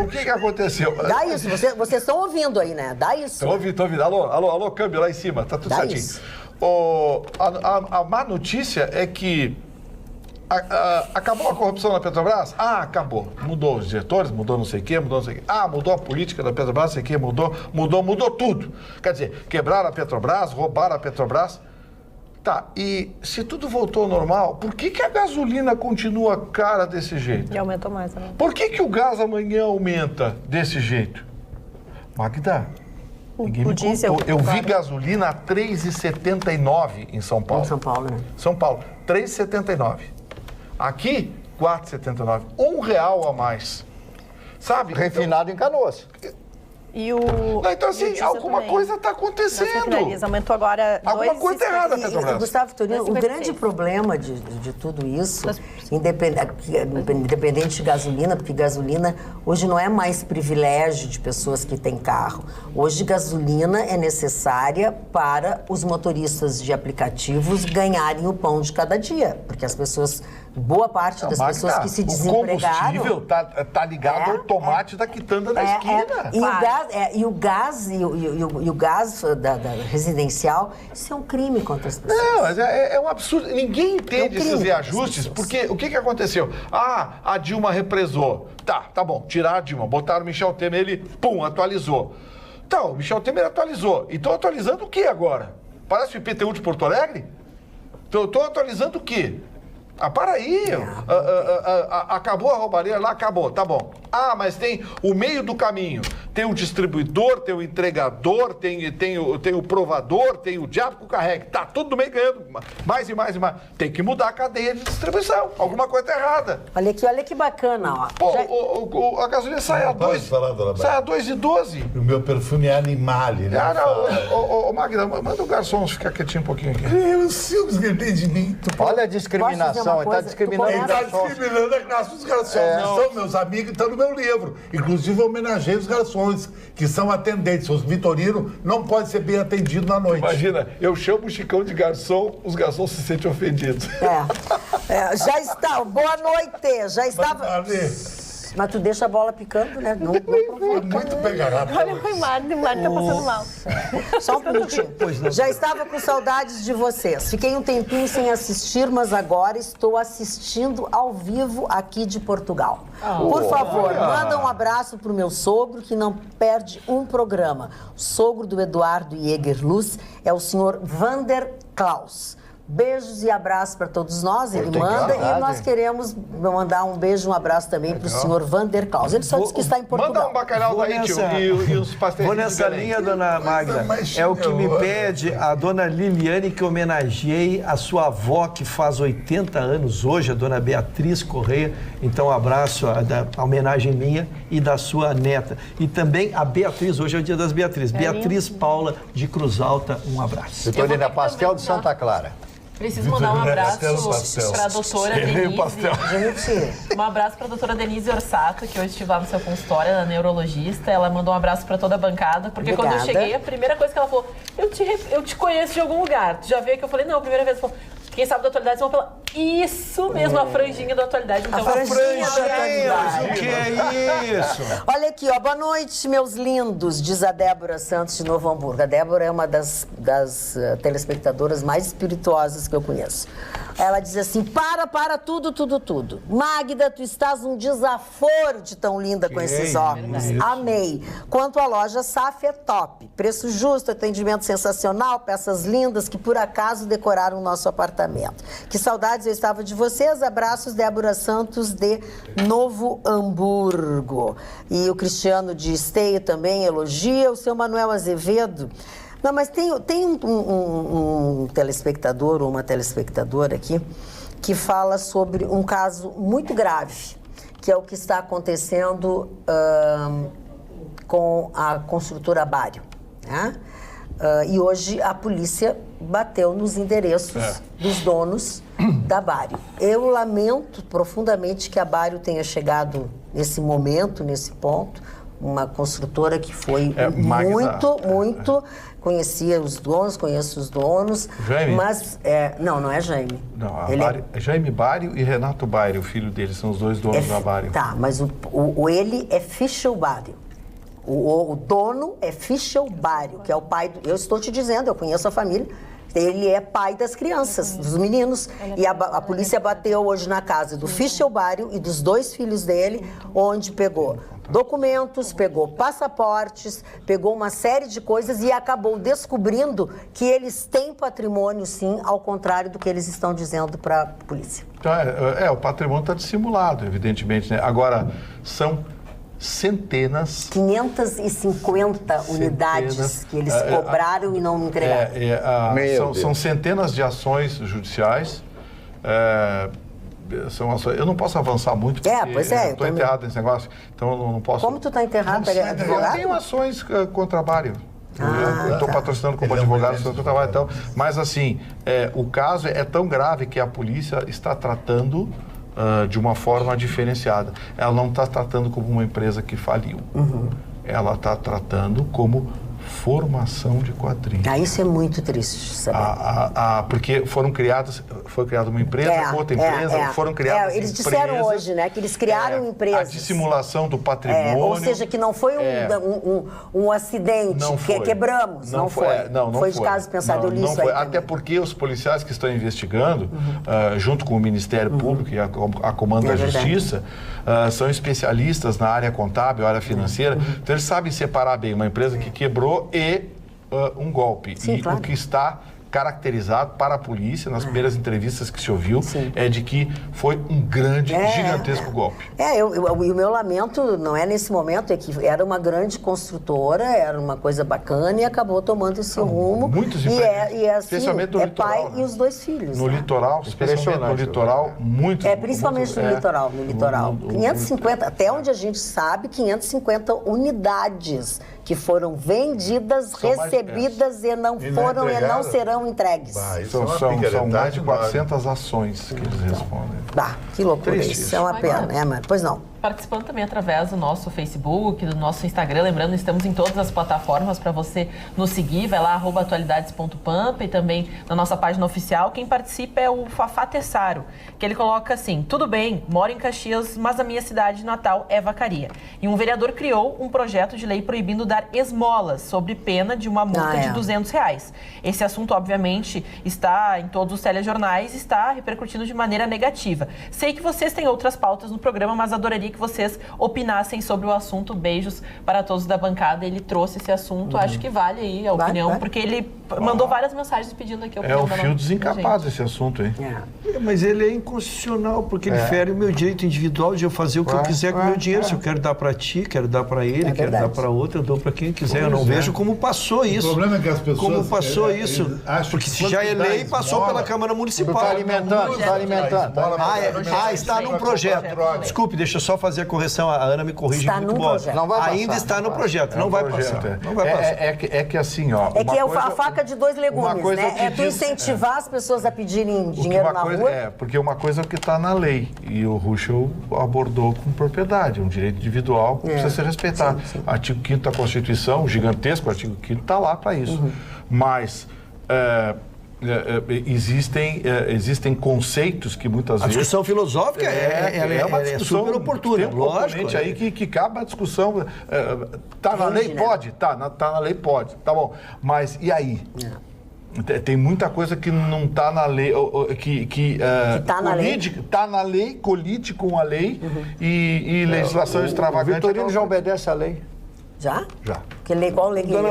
O que aconteceu? Dá isso. Vocês estão ouvindo aí, né? Dá isso. Tô ouvindo. Alô, câmbio lá em cima. Tá tudo certinho. Isso. A má notícia é que acabou a corrupção na Petrobras? Acabou. Mudou os diretores, mudou não sei o quê. Mudou a política da Petrobras, não sei o quê, mudou tudo. Quer dizer, quebraram a Petrobras, roubaram a Petrobras. Tá, e se tudo voltou ao normal, por que a gasolina continua cara desse jeito? E aumentou mais, né? Por que o gás amanhã aumenta desse jeito? Magda, ninguém me contou. Eu vi gasolina a R$ 3,79 em São Paulo. Em São Paulo, né? São Paulo, R$ 3,79. Aqui, R$ 4,79. R$1 a mais. Sabe? Refinado em Canoas. Então, assim, alguma coisa está acontecendo. Aumentou agora alguma coisa errada, Petrobras. Gustavo Vitorino, o grande problema de tudo isso, independente de gasolina, porque gasolina hoje não é mais privilégio de pessoas que têm carro. Hoje, gasolina é necessária para os motoristas de aplicativos ganharem o pão de cada dia, porque as pessoas... Boa parte das pessoas que se desempregaram... O combustível tá ligado ao tomate da quitanda da esquina. E o gás da residencial, isso é um crime contra as pessoas. Não, mas é um absurdo. Ninguém entende esses reajustes, porque o que aconteceu? A Dilma represou. Tá bom, tiraram a Dilma, botaram o Michel Temer, ele, atualizou. Tá, o Michel Temer atualizou. E estão atualizando o que agora? Parece o IPTU de Porto Alegre? Estão atualizando o quê? Para aí! Acabou a roubalheira lá? Acabou, tá bom. Ah, mas tem o meio do caminho. Tem o distribuidor, tem o entregador, tem o provador, tem o diabo que carrega. Tá tudo no meio ganhando mais e mais e mais. Tem que mudar a cadeia de distribuição. Alguma coisa tá errada. Olha que bacana, ó. Pô, a gasolina sai a 2,12. O meu perfume é Animale, né? Magda, manda o garçom ficar quietinho um pouquinho aqui. Eu sei o que ele tem de mim. Olha a discriminação, ele está discriminando Ele os está garçons. discriminando a classe dos garçons. São meus amigos, estão no meu livro. Inclusive, eu homenageei os garçons, que são atendentes. Os vitorinos não podem ser bem atendidos na noite. Imagina, eu chamo o Chicão de garçom, os garçons se sentem ofendidos. Já está. Boa noite. Já estava... Mas tu deixa a bola picando, né? Não muito pegarado. Olha o Mário tá passando mal. Só um minutinho. Já estava com saudades de vocês. Fiquei um tempinho sem assistir, mas agora estou assistindo ao vivo aqui de Portugal. Por favor, manda um abraço pro meu sogro, que não perde um programa. O sogro do Eduardo Jäger Luz é o senhor Vander Klaus. Beijos e abraços para todos nós, ele manda, e nós queremos mandar um beijo e um abraço também para o senhor Vander Klaus. Ele só disse que está em Portugal. Manda um bacalhau daí, tio, e os pastéis. Vou nessa linha, dona Magda. É o que me pede a dona Liliane, que homenageei a sua avó, que faz 80 anos hoje, a dona Beatriz Correia. Então, um abraço, a homenagem minha e da sua neta. E também a Beatriz, hoje é o dia das Beatrizes. Beatriz Paula de Cruz Alta, um abraço. Vitorina, pastel de Santa Clara. Preciso mandar um abraço para a doutora Denise. Um abraço para a doutora Denise Orsato, que hoje estive lá no seu consultório, ela é neurologista. Ela mandou um abraço para toda a bancada, porque quando eu cheguei, a primeira coisa que ela falou, eu te conheço de algum lugar. Tu já veio que eu falei, não, a primeira vez ela falou, quem sabe da atualidade, vão falar, isso mesmo, a franjinha da atualidade. Então, a franjinha da atualidade. O que é isso? Olha aqui, ó, boa noite, meus lindos, diz a Débora Santos de Novo Hamburgo. A Débora é uma das telespectadoras mais espirituosas que eu conheço. Ela diz assim, para tudo. Magda, tu estás um desaforo de tão linda com esses óculos. Amei. Quanto à loja SAF é top. Preço justo, atendimento sensacional, peças lindas que por acaso decoraram o nosso apartamento. Que saudades eu estava de vocês. Abraços, Débora Santos de Novo Hamburgo. E o Cristiano de Esteio também elogia. O seu Manuel Azevedo. Não, mas tem um telespectador ou uma telespectadora aqui que fala sobre um caso muito grave, que é o que está acontecendo com a construtora Bário, né? E hoje a polícia bateu nos endereços dos donos da Bário. Eu lamento profundamente que a Bário tenha chegado nesse momento, nesse ponto. Uma construtora que foi muito... Conhecia os donos, conheço os donos. Jaime? Mas, não é Jaime. Não, é Jaime Bário e Renato Bário, o filho dele, são os dois donos da Bário. Tá, mas ele é Fischel Bário. O dono é Fischel Bário, que é o pai do... Eu estou te dizendo, eu conheço a família. Ele é pai das crianças, dos meninos. E a polícia bateu hoje na casa do Fischel Bário e dos dois filhos dele, onde pegou documentos, pegou passaportes, pegou uma série de coisas e acabou descobrindo que eles têm patrimônio, sim, ao contrário do que eles estão dizendo para a polícia. Então, o patrimônio está dissimulado, evidentemente, né? Agora, são centenas... 550 unidades que eles cobraram e não entregaram. São centenas de ações judiciais. Eu não posso avançar muito, porque eu estou enterrado nesse negócio, então eu não posso... Como tu está enterrado? Eu tenho ações contra a Bário. Eu estou patrocinando como advogado sobre o trabalho. Então, mas assim, o caso é tão grave que a polícia está tratando de uma forma diferenciada. Ela não está tratando como uma empresa que faliu. Ela está tratando como formação de quadrilhas. Isso é muito triste saber. Porque foi criada uma empresa, outra empresa, foram criadas eles disseram hoje, né, que eles criaram empresas. A dissimulação do patrimônio. Ou seja, que não foi um acidente, que quebramos. Não foi. Foi de caso pensado, eu li isso aí. Até porque os policiais que estão investigando, junto com o Ministério Público e a Comando da Justiça, são especialistas na área contábil, área financeira. Então, eles sabem separar bem uma empresa que quebrou e um golpe. Sim, claro. O que está caracterizado para a polícia, nas primeiras entrevistas que se ouviu, é de que foi um grande, gigantesco golpe. E o meu lamento não é nesse momento, é que era uma grande construtora, era uma coisa bacana e acabou tomando esse rumo. Muitos especialmente no litoral, pai e os 2 filhos. No litoral, especialmente no litoral, muito. Principalmente no litoral. 550, até onde a gente sabe, 550 unidades que foram vendidas, recebidas e não foram e não serão entregues. São mais de 400 ações que eles respondem. Que loucura, isso é uma pena, né, mano? Pois não. Participando também através do nosso Facebook, do nosso Instagram. Lembrando, estamos em todas as plataformas para você nos seguir. Vai lá, @atualidades.pampa, e também na nossa página oficial. Quem participa é o Fafá Tessaro, que ele coloca assim: tudo bem, moro em Caxias, mas a minha cidade natal é Vacaria. E um vereador criou um projeto de lei proibindo dar esmolas, sob pena de uma multa de R$200. Esse assunto, obviamente, está em todos os telejornais e está repercutindo de maneira negativa. Sei que vocês têm outras pautas no programa, mas adoraria que vocês opinassem sobre o assunto. Beijos para todos da bancada. Ele trouxe esse assunto, acho que vale aí a opinião, porque ele mandou várias mensagens pedindo aqui a opinião. É o fio desencapado esse assunto, hein? Mas ele é inconstitucional, porque ele fere o meu direito individual de eu fazer o que eu quiser com o meu dinheiro. Se eu quero dar para ti, quero dar para ele, quero dar para outro, eu dou para quem quiser. Eu não vejo como passou isso. O problema é que as pessoas... Como passou isso? Porque se já é lei, passou pela Câmara Municipal. Está alimentando. Está num projeto. Desculpe, deixa eu só fazer a correção. A Ana me corrige muito bom. Ainda está no projeto, não vai passar. Não vai passar. É que assim, ó... É que é a faca de 2 legumes, né? É tu incentivar as pessoas a pedirem dinheiro na rua. Porque uma coisa é o que está na lei. E o Ruschel abordou com propriedade. Um direito individual que precisa ser respeitado. Artigo 5º da Constituição, o gigantesco artigo 5º, está lá para isso. Mas... existem conceitos que muitas vezes... A discussão filosófica é uma discussão super oportuna, lógico. Aí que cabe a discussão. Tá na lei? Pode. Tá na lei? Pode. Tá bom. Mas e aí? Tem muita coisa que não está na lei, que está na lei, colide com a lei e legislação extravagante. O Vitorino já obedece à lei. Já? Já. Qual lei que ele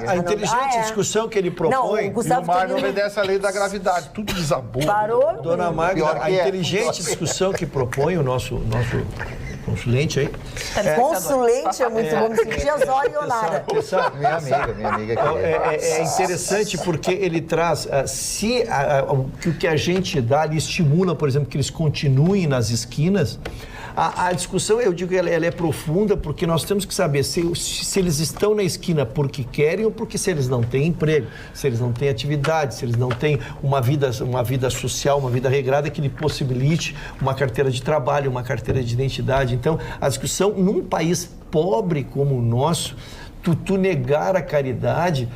a inteligente discussão que ele propõe... Não, o Mário não obedece à lei da gravidade. Tudo desabou. Parou? Dona Magda, a inteligente discussão que propõe o nosso consulente aí... Consulente é muito bom, me sentia Zóio e Onara. Minha amiga. É interessante porque ele traz... o que a gente dá, ele estimula, por exemplo, que eles continuem nas esquinas. A discussão, eu digo, ela é profunda, porque nós temos que saber se eles estão na esquina porque querem ou porque se eles não têm emprego, se eles não têm atividade, se eles não têm uma vida social, uma vida regrada que lhe possibilite uma carteira de trabalho, uma carteira de identidade. Então, a discussão, num país pobre como o nosso, tu negar a caridade...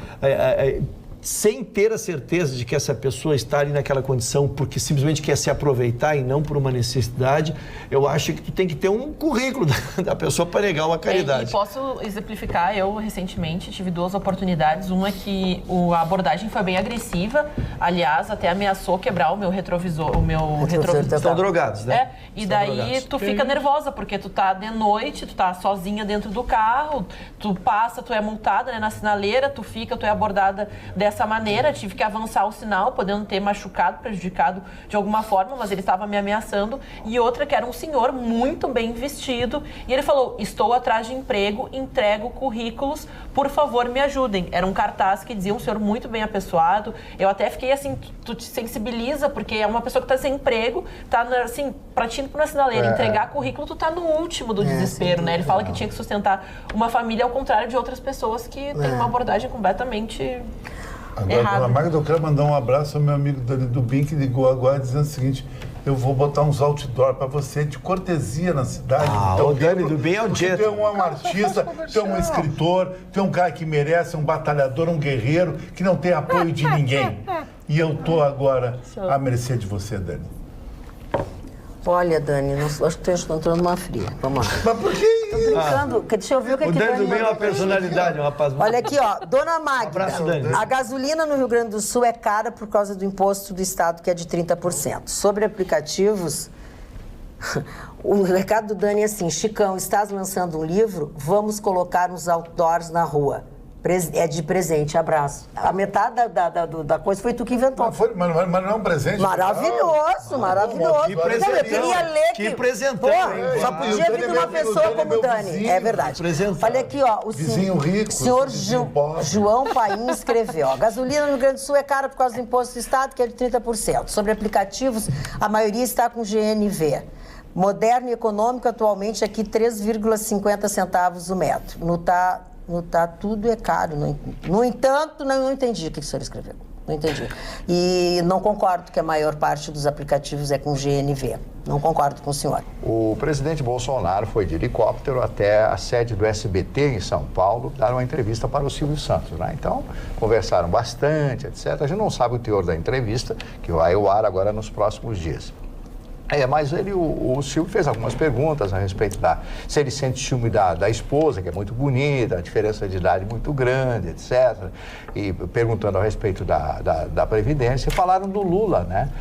sem ter a certeza de que essa pessoa está ali naquela condição porque simplesmente quer se aproveitar e não por uma necessidade, eu acho que tu tem que ter um currículo da pessoa para negar uma caridade. E posso exemplificar, eu recentemente tive 2 oportunidades, uma é que a abordagem foi bem agressiva, aliás, até ameaçou quebrar o meu retrovisor, Estão drogados, né? E daí tu fica nervosa, porque tu tá de noite, tu tá sozinha dentro do carro, tu passa, tu é multada, né, na sinaleira, tu é abordada dessa maneira, tive que avançar o sinal, podendo ter machucado, prejudicado de alguma forma, mas ele estava me ameaçando. E outra que era um senhor muito bem vestido, e ele falou: estou atrás de emprego, entrego currículos, por favor me ajudem. Era um cartaz que dizia um senhor muito bem apessoado. Eu até fiquei assim, tu te sensibiliza, porque é uma pessoa que está sem emprego, tá assim, pra ti na sinaleira, entregar currículo, tu tá no último do desespero, né? Ele fala que tinha que sustentar uma família, ao contrário de outras pessoas que têm uma abordagem completamente... Agora, Dona Magda, eu quero mandar um abraço ao meu amigo Dani Dubin, que ligou agora dizendo o seguinte: eu vou botar uns outdoor para você de cortesia na cidade. Então, o Dani Dubin é o jeito. Tu é um artista, tu é um escritor, tu é um cara que merece, um batalhador, um guerreiro, que não tem apoio de ninguém. E eu tô agora à mercê de você, Dani. Olha, Dani, acho que estou entrando numa fria. Vamos lá. Mas por que Tô brincando. Deixa eu ver o que é que Dani Dani Dubin é uma personalidade, um rapaz. Olha aqui, ó. Dona Magda, abraço, Dani. a gasolina no Rio Grande do Sul é cara por causa do imposto do Estado, que é de 30%. Sobre aplicativos, o recado do Dani é assim: Chicão, estás lançando um livro? Vamos colocar uns outdoors na rua. É de presente, abraço. A metade da coisa foi tu que inventou. Mas não é um presente? Maravilhoso, maravilhoso. Que presentão. Eu queria ler Que presentão. Pô, só podia vir uma pessoa como o Dani. vizinho, É verdade. presentão. Olha aqui, ó. O Vizinho rico, senhor vizinho pobre. João Paim escreveu, ó. Gasolina no Rio Grande do Sul é cara por causa do imposto do Estado, que é de 30%. Sobre aplicativos, a maioria está com GNV. Moderno e econômico, atualmente, aqui 3,50 centavos o metro. No tá tudo é caro. No entanto, não entendi o que o senhor escreveu. Não entendi. E não concordo que a maior parte dos aplicativos é com GNV. Não concordo com o senhor. O presidente Bolsonaro foi de helicóptero até a sede do SBT em São Paulo dar uma entrevista para o Silvio Santos, né? Então, conversaram bastante, etc. A gente não sabe o teor da entrevista, que vai ao ar agora nos próximos dias. Mas o Silvio fez algumas perguntas a respeito se ele sente ciúme da esposa, que é muito bonita, a diferença de idade muito grande, etc. E perguntando a respeito da Previdência, falaram do Lula, né?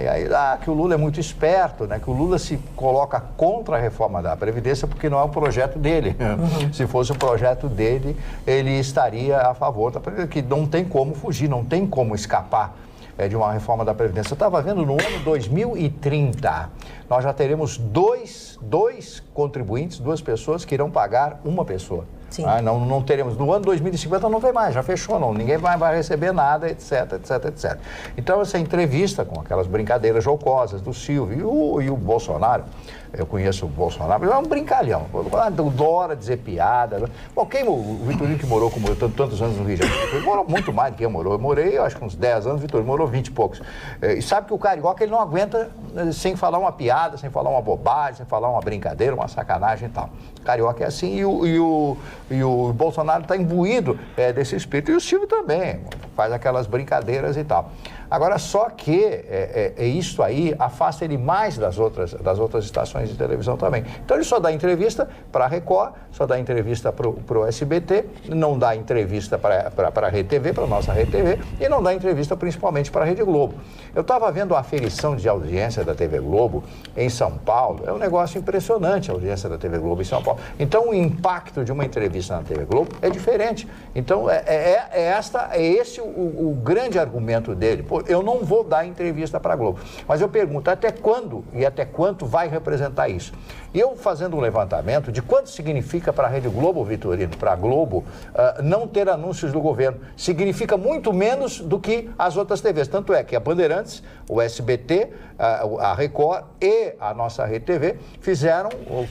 E aí, que o Lula é muito esperto, né? Que o Lula se coloca contra a reforma da Previdência porque não é um projeto dele. Uhum. Se fosse um projeto dele, ele estaria a favor da Previdência, que não tem como fugir, não tem como escapar de uma reforma da Previdência. Eu estava vendo, no ano 2030, nós já teremos dois contribuintes, duas pessoas que irão pagar uma pessoa. Sim. Não teremos. No ano 2050 não tem mais, já fechou, não. Ninguém vai receber nada, etc, etc, etc. Então, essa entrevista com aquelas brincadeiras jocosas do Silvio e o Bolsonaro, eu conheço o Bolsonaro, é um brincalhão. Adora dizer piada. Bom, o Vitorino que morou como eu tantos anos no Rio de Janeiro, ele morou muito mais do que eu morou. Eu morei, acho que uns 10 anos, o Vitorino morou 20 e poucos. E sabe que o carioca, ele não aguenta sem falar uma piada, sem falar uma bobagem, sem falar uma brincadeira, uma sacanagem e tal. O carioca é assim e o Bolsonaro está imbuído desse espírito. E o Silvio também faz aquelas brincadeiras e tal. Agora, só que isso aí afasta ele mais das outras estações de televisão também. Então, ele só dá entrevista para a Record, só dá entrevista para o SBT, não dá entrevista para a RedeTV, para a nossa RedeTV, e não dá entrevista principalmente para a Rede Globo. Eu estava vendo a aferição de audiência da TV Globo em São Paulo, é um negócio impressionante a audiência da TV Globo em São Paulo. Então, o impacto de uma entrevista na TV Globo é diferente. Então, esse o grande argumento dele. Pô, eu não vou dar entrevista para a Globo. Mas eu pergunto, até quando e até quanto vai representar isso? E eu fazendo um levantamento de quanto significa para a Rede Globo, Vitorino, para a Globo, não ter anúncios do governo. Significa muito menos do que as outras TVs. Tanto é que a Bandeirantes, o SBT, a Record e a nossa RedeTV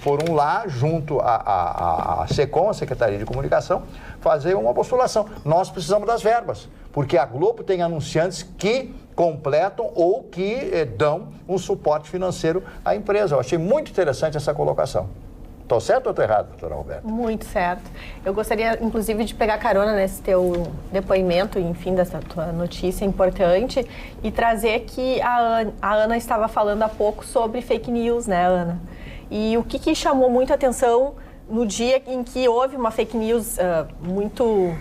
foram lá junto à SECOM, a Secretaria de Comunicação, fazer uma postulação. Nós precisamos das verbas, porque a Globo tem anunciantes que completam ou que dão um suporte financeiro à empresa. Eu achei muito interessante essa colocação. Estou certo ou estou errado, doutora Roberta? Muito certo. Eu gostaria, inclusive, de pegar carona nesse teu depoimento, enfim, dessa tua notícia importante e trazer que a Ana estava falando há pouco sobre fake news, né, Ana? E o que chamou muito a atenção no dia em que houve uma fake news muito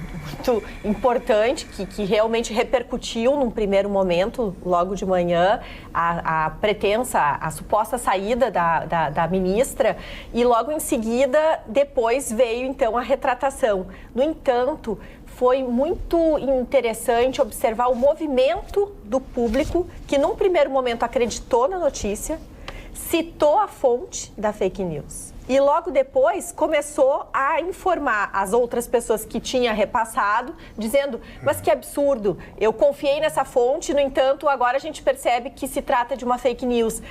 importante, que realmente repercutiu num primeiro momento, logo de manhã, a suposta saída da ministra, e logo em seguida, depois veio então a retratação. No entanto, foi muito interessante observar o movimento do público, que num primeiro momento acreditou na notícia, citou a fonte da fake news. E logo depois começou a informar as outras pessoas que tinha repassado, dizendo, mas que absurdo, eu confiei nessa fonte, no entanto, agora a gente percebe que se trata de uma fake news.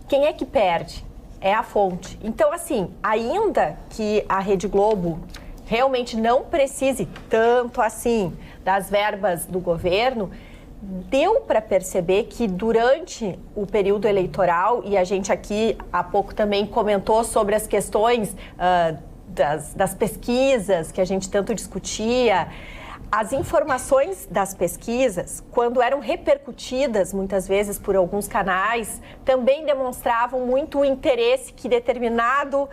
Quem é que perde? É a fonte. Então, assim, ainda que a Rede Globo realmente não precise tanto assim das verbas do governo, deu para perceber que durante o período eleitoral, e a gente aqui há pouco também comentou sobre as questões das pesquisas que a gente tanto discutia, as informações das pesquisas, quando eram repercutidas muitas vezes por alguns canais, também demonstravam muito o interesse que determinado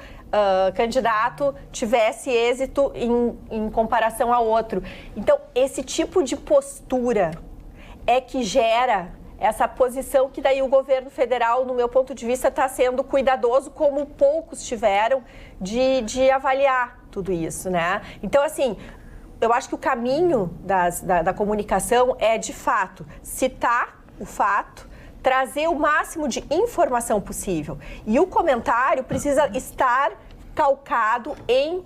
candidato tivesse êxito em comparação a outro. Então, esse tipo de postura é que gera essa posição que daí o governo federal, no meu ponto de vista, está sendo cuidadoso, como poucos tiveram, de avaliar tudo isso, né? Então, assim, eu acho que o caminho da comunicação é, de fato, citar o fato, trazer o máximo de informação possível. E o comentário precisa estar calcado em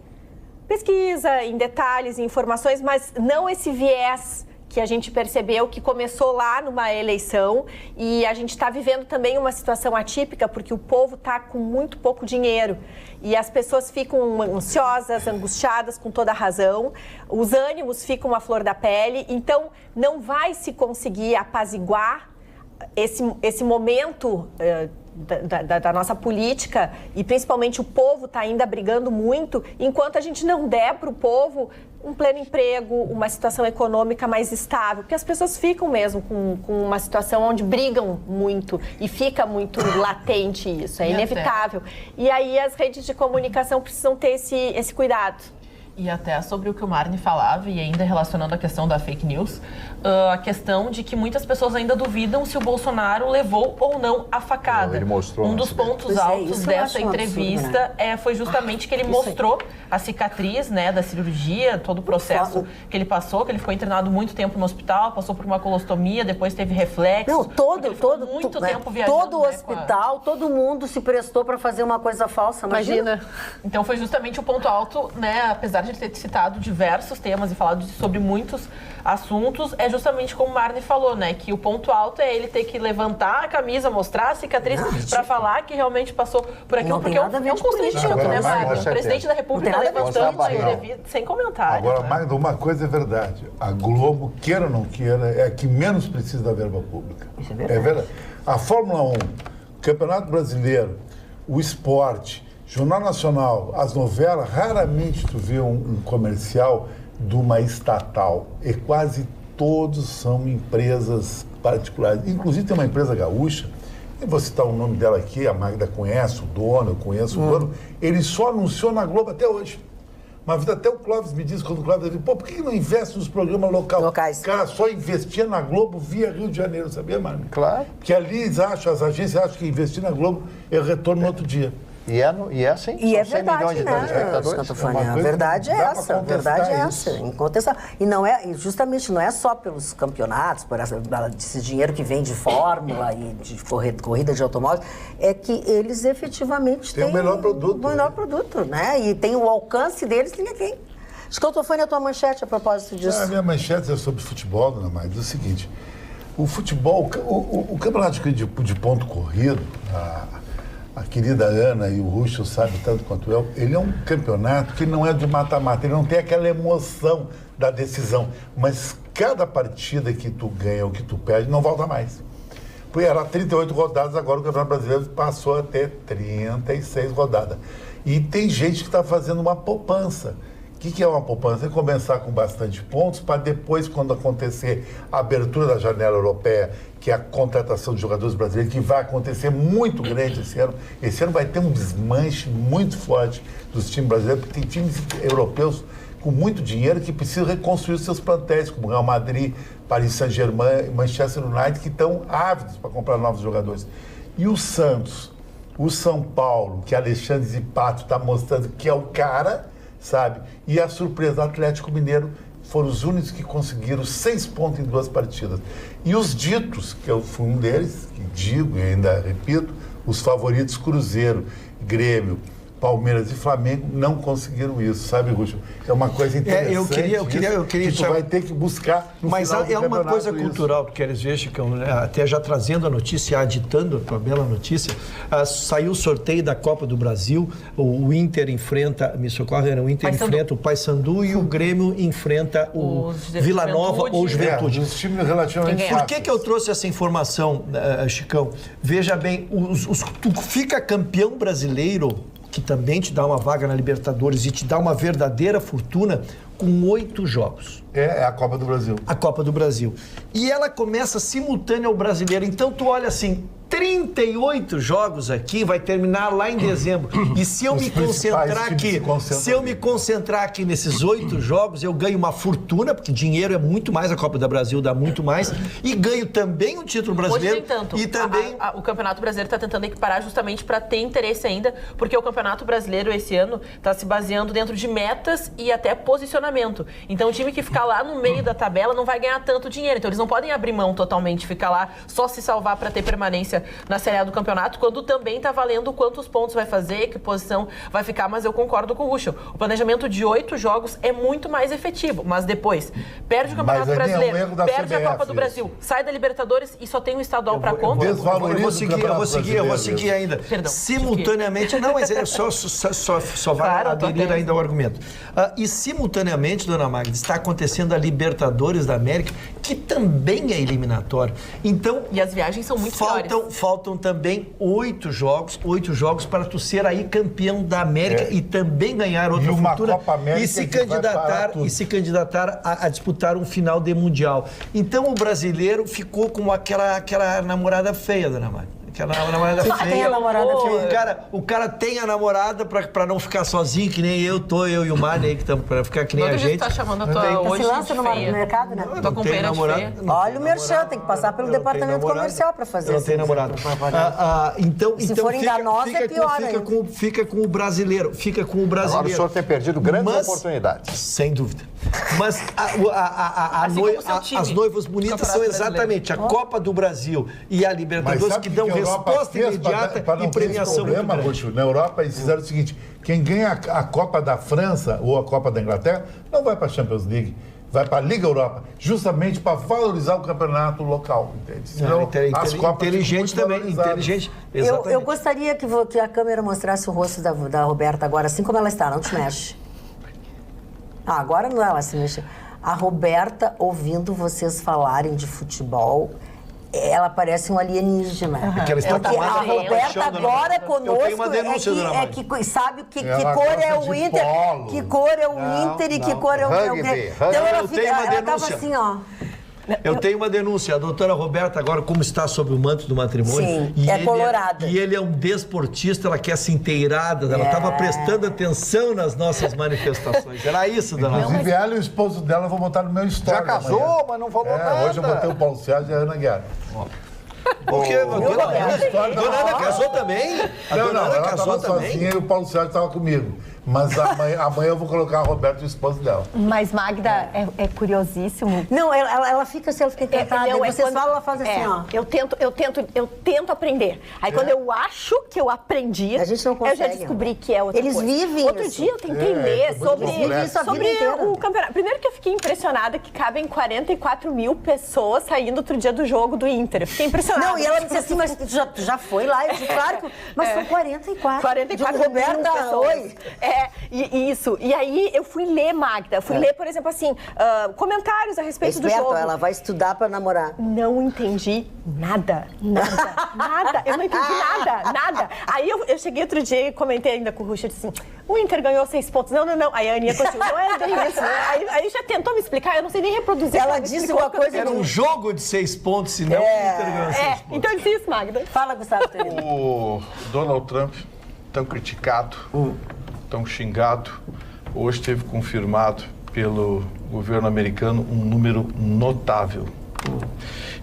pesquisa, em detalhes, em informações, mas não esse viés que a gente percebeu que começou lá numa eleição, e a gente está vivendo também uma situação atípica porque o povo está com muito pouco dinheiro e as pessoas ficam ansiosas, angustiadas, com toda a razão, os ânimos ficam à flor da pele, então não vai se conseguir apaziguar esse momento da nossa política, e principalmente o povo está ainda brigando muito, enquanto a gente não der para o povo um pleno emprego, uma situação econômica mais estável, porque as pessoas ficam mesmo com uma situação onde brigam muito e fica muito latente isso, é inevitável. E aí as redes de comunicação precisam ter esse cuidado. E até sobre o que o Marne falava, e ainda relacionando a questão da fake news, a questão de que muitas pessoas ainda duvidam se o Bolsonaro levou ou não a facada. Ele mostrou. Um dos pontos altos dessa entrevista foi justamente que ele mostrou a cicatriz, né, da cirurgia, todo o processo que ele passou, que ele ficou internado muito tempo no hospital, passou por uma colostomia, depois teve reflexo. Não, muito tempo viajando. Todo o hospital, todo mundo se prestou para fazer uma coisa falsa, imagina. Então foi justamente o ponto alto, né, apesar de ter citado diversos temas e falado sobre muitos assuntos, é justamente como o Marne falou, né, que o ponto alto é ele ter que levantar a camisa, mostrar a cicatriz para falar que realmente passou por aquilo, porque é um constrangimento, né, Marne? O presidente da República levantando a entrevista sem comentário. Agora, Magda, uma coisa é verdade, a Globo, queira ou não queira, é a que menos precisa da verba pública. Isso é verdade. É verdade. A Fórmula 1, o Campeonato Brasileiro, o esporte, Jornal Nacional, as novelas, raramente tu vê um comercial de uma estatal. E quase todos são empresas particulares. Inclusive tem uma empresa gaúcha, eu vou citar o nome dela aqui, a Magda conhece, o dono, eu conheço o dono. Ele só anunciou na Globo até hoje. Mas até o Clóvis me disse, quando o Clóvis disse, por que não investe nos programas locais? O cara só investia na Globo via Rio de Janeiro, sabia, Magda? Claro. Porque ali as agências acham que investir na Globo é retorno no outro dia. E é assim. E é verdade, né, Scantofani? A verdade é essa. A verdade é essa. Incontestável. E não é, justamente não é só pelos campeonatos, por esse dinheiro que vem de Fórmula e de corrida de automóveis, é que eles efetivamente têm o melhor produto. O melhor produto, né? E tem o alcance deles que ninguém tem. Scantofani, a tua manchete a propósito disso? A minha manchete é sobre futebol, dona Maida. É o seguinte, o futebol, o campeonato de ponto corrido, a querida Ana e o Russo sabem tanto quanto eu, ele é um campeonato que não é de mata-mata, ele não tem aquela emoção da decisão, mas cada partida que tu ganha ou que tu perde não volta mais. Porque era 38 rodadas, agora o Campeonato Brasileiro passou a ter 36 rodadas. E tem gente que está fazendo uma poupança. O que é uma poupança? É começar com bastante pontos para depois, quando acontecer a abertura da janela europeia, que é a contratação de jogadores brasileiros, que vai acontecer muito grande esse ano. Esse ano vai ter um desmanche muito forte dos times brasileiros, porque tem times europeus com muito dinheiro que precisam reconstruir seus plantéis, como Real Madrid, Paris Saint-Germain, Manchester United, que estão ávidos para comprar novos jogadores. E o Santos, o São Paulo, que Alexandre Zipato está mostrando que é o cara, sabe? E a surpresa, o Atlético Mineiro, foram os únicos que conseguiram 6 pontos em 2 partidas. E os ditos, que eu fui um deles, que digo e ainda repito, os favoritos Cruzeiro, Grêmio, Palmeiras e Flamengo não conseguiram isso, sabe, Russo? É uma coisa interessante. Eu queria que tu vai ter que buscar no Mas final do é uma coisa isso. cultural, tu queres ver, Chicão, até já trazendo a notícia, aditando a tua bela notícia, saiu o sorteio da Copa do Brasil, o Inter enfrenta, me socorre, o Inter enfrenta o Paysandu e o Grêmio enfrenta o Vila Nova ou Juventude. Os times relativamente Por que eu trouxe essa informação, Chicão? Veja bem, tu fica campeão brasileiro, que também te dá uma vaga na Libertadores e te dá uma verdadeira fortuna, com 8 jogos. É a Copa do Brasil. A Copa do Brasil. E ela começa simultânea ao brasileiro. Então, tu olha assim, 38 jogos aqui, vai terminar lá em dezembro. E se eu me concentrar aqui nesses 8 jogos, eu ganho uma fortuna, porque dinheiro é muito mais, a Copa do Brasil dá muito mais, e ganho também o título brasileiro. Hoje nem tanto. E também... O Campeonato Brasileiro está tentando equiparar justamente para ter interesse ainda, porque o Campeonato Brasileiro esse ano está se baseando dentro de metas e até posicionamento. Então o time que ficar lá no meio da tabela não vai ganhar tanto dinheiro. Então eles não podem abrir mão totalmente, ficar lá só se salvar para ter permanência na Série A do campeonato, quando também está valendo quantos pontos vai fazer, que posição vai ficar, mas eu concordo com o Ruschel. O planejamento de 8 jogos é muito mais efetivo, mas depois perde o Campeonato Brasileiro, perde a Copa do Brasil, sai da Libertadores e só tem o estadual para conta. Eu vou seguir ainda. Perdão, simultaneamente, não, mas só vai aderir ainda ao argumento. E simultaneamente, dona Magda, está acontecendo a Libertadores da América, que também é eliminatório. Então, e as viagens são muito faltam também 8 jogos para tu ser aí campeão da América e também ganhar outra fortuna e se candidatar a disputar um final de Mundial. Então o brasileiro ficou como aquela namorada feia, dona Magda. Aquela namorada feia. O cara tem a namorada pra não ficar sozinho, que nem eu e o Mário aí, que estamos pra ficar que nem a gente. Tá chamando a tua hoje se lança no mercado, né? Tua companheira de feia. Olha o merchan, tem que passar pelo departamento comercial pra fazer isso. Não tem namorado. Então for enganosa, é pior fica com o brasileiro. Agora o senhor tem perdido grandes oportunidades. Sem dúvida. Mas as noivas bonitas são exatamente a Copa do Brasil e a Libertadores, que dão resposta imediata e premiação muito grande. Na Europa, eles fizeram o seguinte: quem ganha a Copa da França ou a Copa da Inglaterra não vai para a Champions League, vai para a Liga Europa, justamente para valorizar o campeonato local. Inteligente também, inteligente. Eu gostaria que a câmera mostrasse o rosto da Roberta agora, assim como ela está, não te mexe. Agora não, ela se mexe. A Roberta, ouvindo vocês falarem de futebol, ela parece um alienígena. A Roberta agora conosco sabe que cor é o Inter, que cor é o Inter e que cor é o... Então ela tava assim, ó... Eu tenho uma denúncia. A doutora Roberta, agora, como está sob o manto do matrimônio... Sim, é colorada. E ele é um desportista, ela quer se inteirada. Ela estava prestando atenção nas nossas manifestações. Era isso, dona Roberta. Inclusive, ela e o esposo dela vão botar no meu história. Já casou, mas não falou nada. Hoje eu botei o Paulo Sérgio e a Ana Guerra. Porque Dona Ana casou também? Não, ela estava sozinha e o Paulo Sérgio estava comigo. Mas amanhã eu vou colocar a Roberta, o esposo dela. Mas Magda é curiosíssimo. Não, ela fica encantada. Vocês falam, ela faz assim, ó. Eu tento aprender. Aí quando eu acho que eu aprendi, a gente não consegue, eu já descobri que é outra coisa. Eles vivem Outro dia eu tentei ler sobre o campeonato. Primeiro que eu fiquei impressionada que cabem 44 mil pessoas saindo outro dia do jogo do Inter. Eu fiquei impressionada. Não, e ela disse assim, mas tu já foi lá? Eu disse, claro, mas são 44. 44 mil pessoas. Oi. Isso. E aí eu fui ler, Magda. Fui ler, por exemplo, assim, comentários a respeito do jogo. Ela vai estudar pra namorar. Não entendi nada. Eu não entendi nada. Aí eu cheguei outro dia e comentei ainda com o Ruschel, disse assim, o Inter ganhou 6 pontos. Não. Aí a Aninha continuou, não é bem isso. Aí já tentou me explicar, eu não sei nem reproduzir. Ela disse uma coisa... Era um jogo de 6 pontos, senão o Inter ganhou 6 pontos. Então eu disse isso, Magda. Fala, Gustavo. O Donald Trump, tão criticado, tão xingado, hoje teve confirmado pelo governo americano um número notável.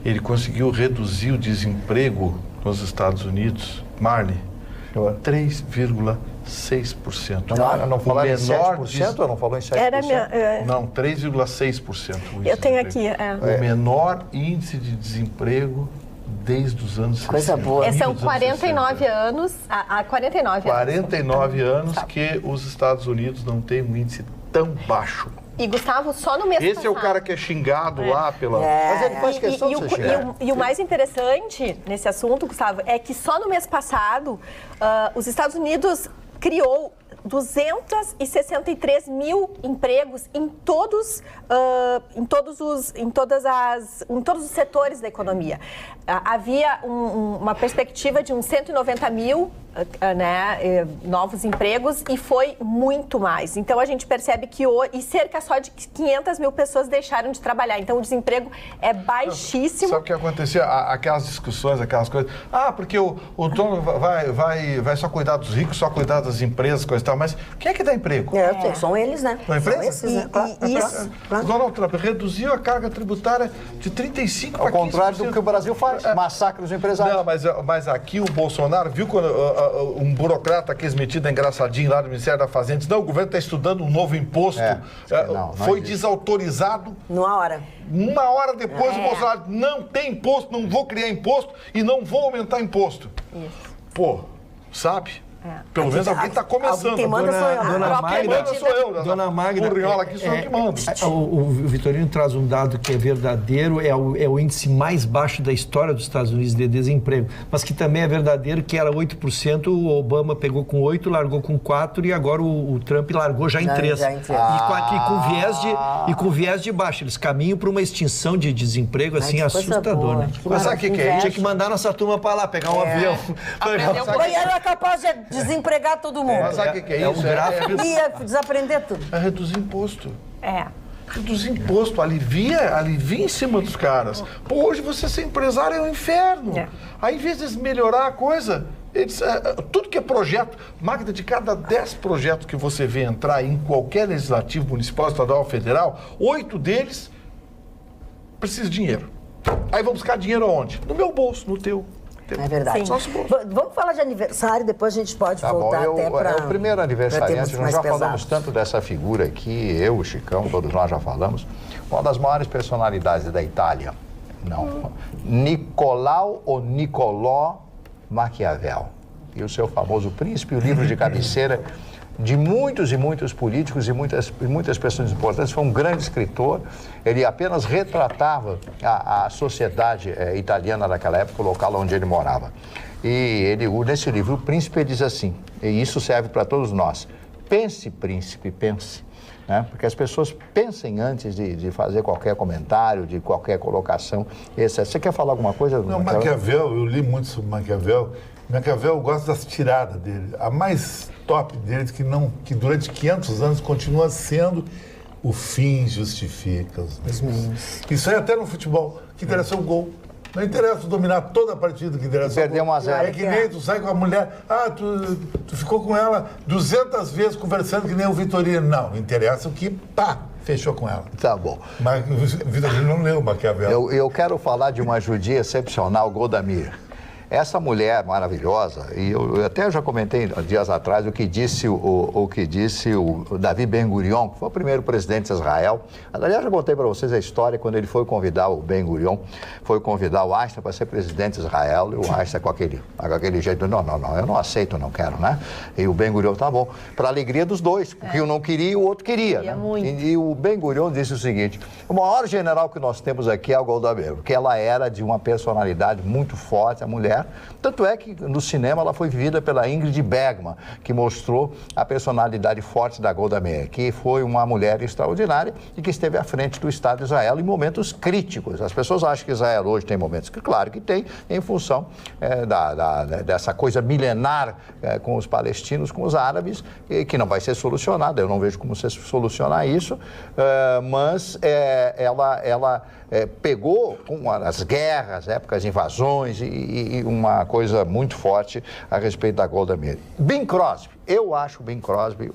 Ele conseguiu reduzir o desemprego nos Estados Unidos, Marley, 3,6%. Não falou em 7%? Ou não falou em 7%? Não, 3,6%. Eu tenho aqui. O menor índice de desemprego desde os anos 60. Coisa boa. São 49 anos. Há 49 anos que os Estados Unidos não têm um índice tão baixo. E, Gustavo, só no mês passado... Esse é o cara que é xingado lá pela... Mas ele faz questão de ser xingado. E o mais interessante nesse assunto, Gustavo, é que só no mês passado os Estados Unidos criou 263 mil empregos em todos os setores da economia. Havia uma perspectiva de uns 190 mil novos empregos e foi muito mais. Então, a gente percebe que cerca só de 500 mil pessoas deixaram de trabalhar. Então, o desemprego é baixíssimo. Sabe o que acontecia? Aquelas discussões, aquelas coisas. Porque o dono vai só cuidar dos ricos, só cuidar das empresas, coisa e tal. Mas quem é que dá emprego? São eles, né? São empresas? Esses, né? Isso. Donald Trump reduziu a carga tributária de 35% para 15%. Ao contrário do que o Brasil faz, massacra os empresários. Não, mas aqui o Bolsonaro, viu quando um burocrata aqui metido engraçadinho lá do Ministério da Fazenda disse, não, o governo está estudando um novo imposto. Foi desautorizado. Numa hora. Uma hora depois o Bolsonaro não tem imposto, não vou criar imposto e não vou aumentar imposto. Isso. Pô, sabe? Pelo menos alguém está começando. Quem manda sou eu. Dona Magda, o Riola aqui sou eu que mando. O Vitorino traz um dado que é verdadeiro, é o índice mais baixo da história dos Estados Unidos de desemprego, mas que também é verdadeiro, que era 8%, o Obama pegou com 8%, largou com 4% e agora o Trump largou já em 3%. E com viés de baixo. Eles caminham para uma extinção de desemprego assim assustador, né? Mas sabe o que é isso? Tinha que mandar nossa turma para lá, pegar um avião. E era capaz de desempregar todo mundo. Mas sabe o que é isso? Ia desaprender tudo. É reduzir imposto. Reduzir imposto, alivia em cima dos caras. Pô, hoje você ser empresário é um inferno. Aí, em vez de melhorar a coisa, tudo que é projeto, Magda, de cada 10 projetos que você vê entrar em qualquer legislativo municipal, estadual ou federal, 8 deles precisam de dinheiro. Aí vão buscar dinheiro aonde? No meu bolso, no teu. É verdade. Vamos falar de aniversário, depois a gente pode voltar até para... É o primeiro aniversariante, nós já falamos tanto dessa figura aqui, eu, o Chicão, todos nós já falamos, uma das maiores personalidades da Itália. Nicolau ou Niccolò Maquiavel. E o seu famoso Príncipe, o livro de cabeceira de muitos e muitos políticos e muitas pessoas importantes. Foi um grande escritor. Ele apenas retratava a sociedade italiana daquela época, o local onde ele morava. E ele, nesse livro, o Príncipe, ele diz assim, e isso serve para todos nós: pense, príncipe, pense. Né? Porque as pessoas pensem antes de fazer qualquer comentário, de qualquer colocação. Você quer falar alguma coisa? Não, Maquiavel, eu li muito sobre Maquiavel. Maquiavel, eu gosto das tiradas dele. A mais top dele, que durante 500 anos continua sendo: o fim justifica os meios. Isso aí até no futebol, que interessa o gol. Não interessa dominar toda a partida, que interessa o gol. Perder 1-0. É que nem tu sai com a mulher, tu ficou com ela 200 vezes conversando que nem o Vitorino. Não interessa o que, fechou com ela. Tá bom. Mas o Vitorino não leu Maquiavel. Eu quero falar de uma judia excepcional, Golda Meir. Essa mulher maravilhosa, e eu até já comentei dias atrás o que disse o Davi Ben-Gurion, que foi o primeiro presidente de Israel. Aliás, já contei para vocês a história quando ele foi convidar o Ben-Gurion, foi convidar o Einstein para ser presidente de Israel, e o Einstein com aquele jeito, não, eu não aceito, não quero, né? E o Ben-Gurion, tá bom, para a alegria dos dois, porque um não queria e o outro queria. Né? E o Ben-Gurion disse o seguinte: o maior general que nós temos aqui é o Golda Meir, porque ela era de uma personalidade muito forte, a mulher. Tanto é que no cinema ela foi vivida pela Ingrid Bergman, que mostrou a personalidade forte da Golda Meir, que foi uma mulher extraordinária e que esteve à frente do Estado de Israel em momentos críticos. As pessoas acham que Israel hoje tem momentos que, claro que tem, em função dessa coisa milenar com os palestinos, com os árabes, que não vai ser solucionada. Eu não vejo como se solucionar isso, mas ela pegou com as guerras, épocas de invasões e uma coisa muito forte a respeito da Golda Meir. Bing Crosby, eu acho o Bing Crosby,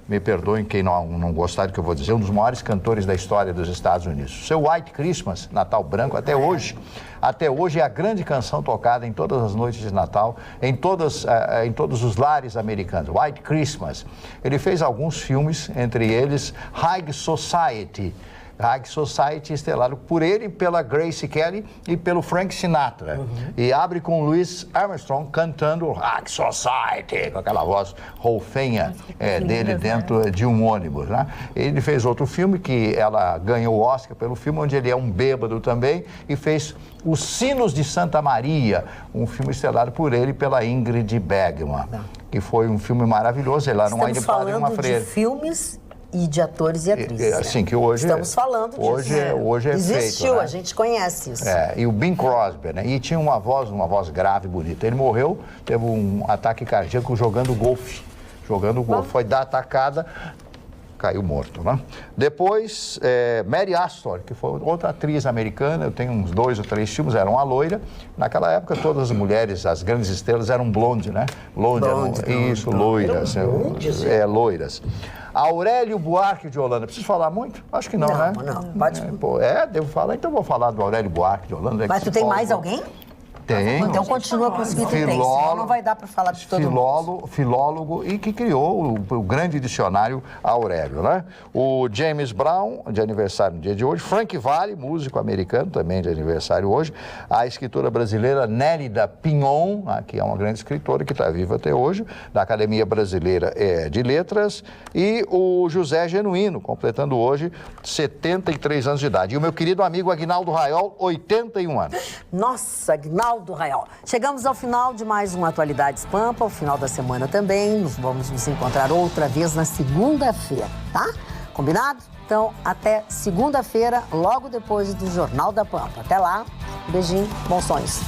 me perdoem quem não gostar do que eu vou dizer, um dos maiores cantores da história dos Estados Unidos. Seu White Christmas, Natal Branco, até hoje é a grande canção tocada em todas as noites de Natal, em todos os lares americanos. White Christmas. Ele fez alguns filmes, entre eles High Society, High Society, estrelado por ele, pela Grace Kelly e pelo Frank Sinatra. E abre com Louis Armstrong cantando High Society, com aquela voz rolfenha dele dentro de um ônibus, né? Ele fez outro filme que ela ganhou o Oscar pelo filme, onde ele é um bêbado também, e fez Os Sinos de Santa Maria, um filme estrelado por ele e pela Ingrid Bergman, que foi um filme maravilhoso. Ele era Estamos falando de filmes e de atores e atrizes. Assim, que hoje estamos falando disso. Hoje é existiu, feito, né? A gente conhece isso. E o Bing Crosby, né? E tinha uma voz grave e bonita. Ele morreu, teve um ataque cardíaco jogando golfe. Foi dar a atacada, caiu morto, né? Depois, Mary Astor, que foi outra atriz americana, eu tenho uns 2 ou 3 filmes, era uma loira. Naquela época, todas as mulheres, as grandes estrelas, eram blonde, né? Loiras. Loiras. Aurélio Buarque de Holanda. Preciso falar muito? Acho que não, né? Não, pode. Devo falar. Então vou falar do Aurélio Buarque de Holanda. Mas tu tem mais alguém? Tem. Então continua com os que tu tem, senão não vai dar para falar de todo mundo. Filólogo e que criou o grande dicionário Aurélio, né? O James Brown, de aniversário no dia de hoje. Frank Valli, músico americano, também de aniversário hoje. A escritora brasileira Nélida Pinhon, que é uma grande escritora que está viva até hoje, da Academia Brasileira de Letras. E o José Genuíno, completando hoje 73 anos de idade. E o meu querido amigo Aguinaldo Raiol, 81 anos. Nossa, Aguinaldo Raiol. Chegamos ao final de mais uma Atualidades Pampa, ao final da semana também. Nós vamos nos encontrar outra vez na segunda-feira, tá? Combinado? Então, até segunda-feira, logo depois do Jornal da Pampa. Até lá, beijinho, bons sonhos.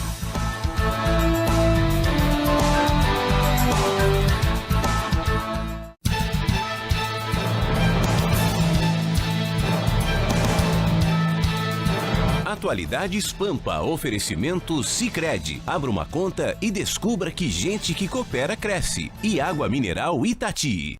Atualidades Pampa, oferecimento Sicredi. Abra uma conta e descubra que gente que coopera cresce. E água mineral Itati.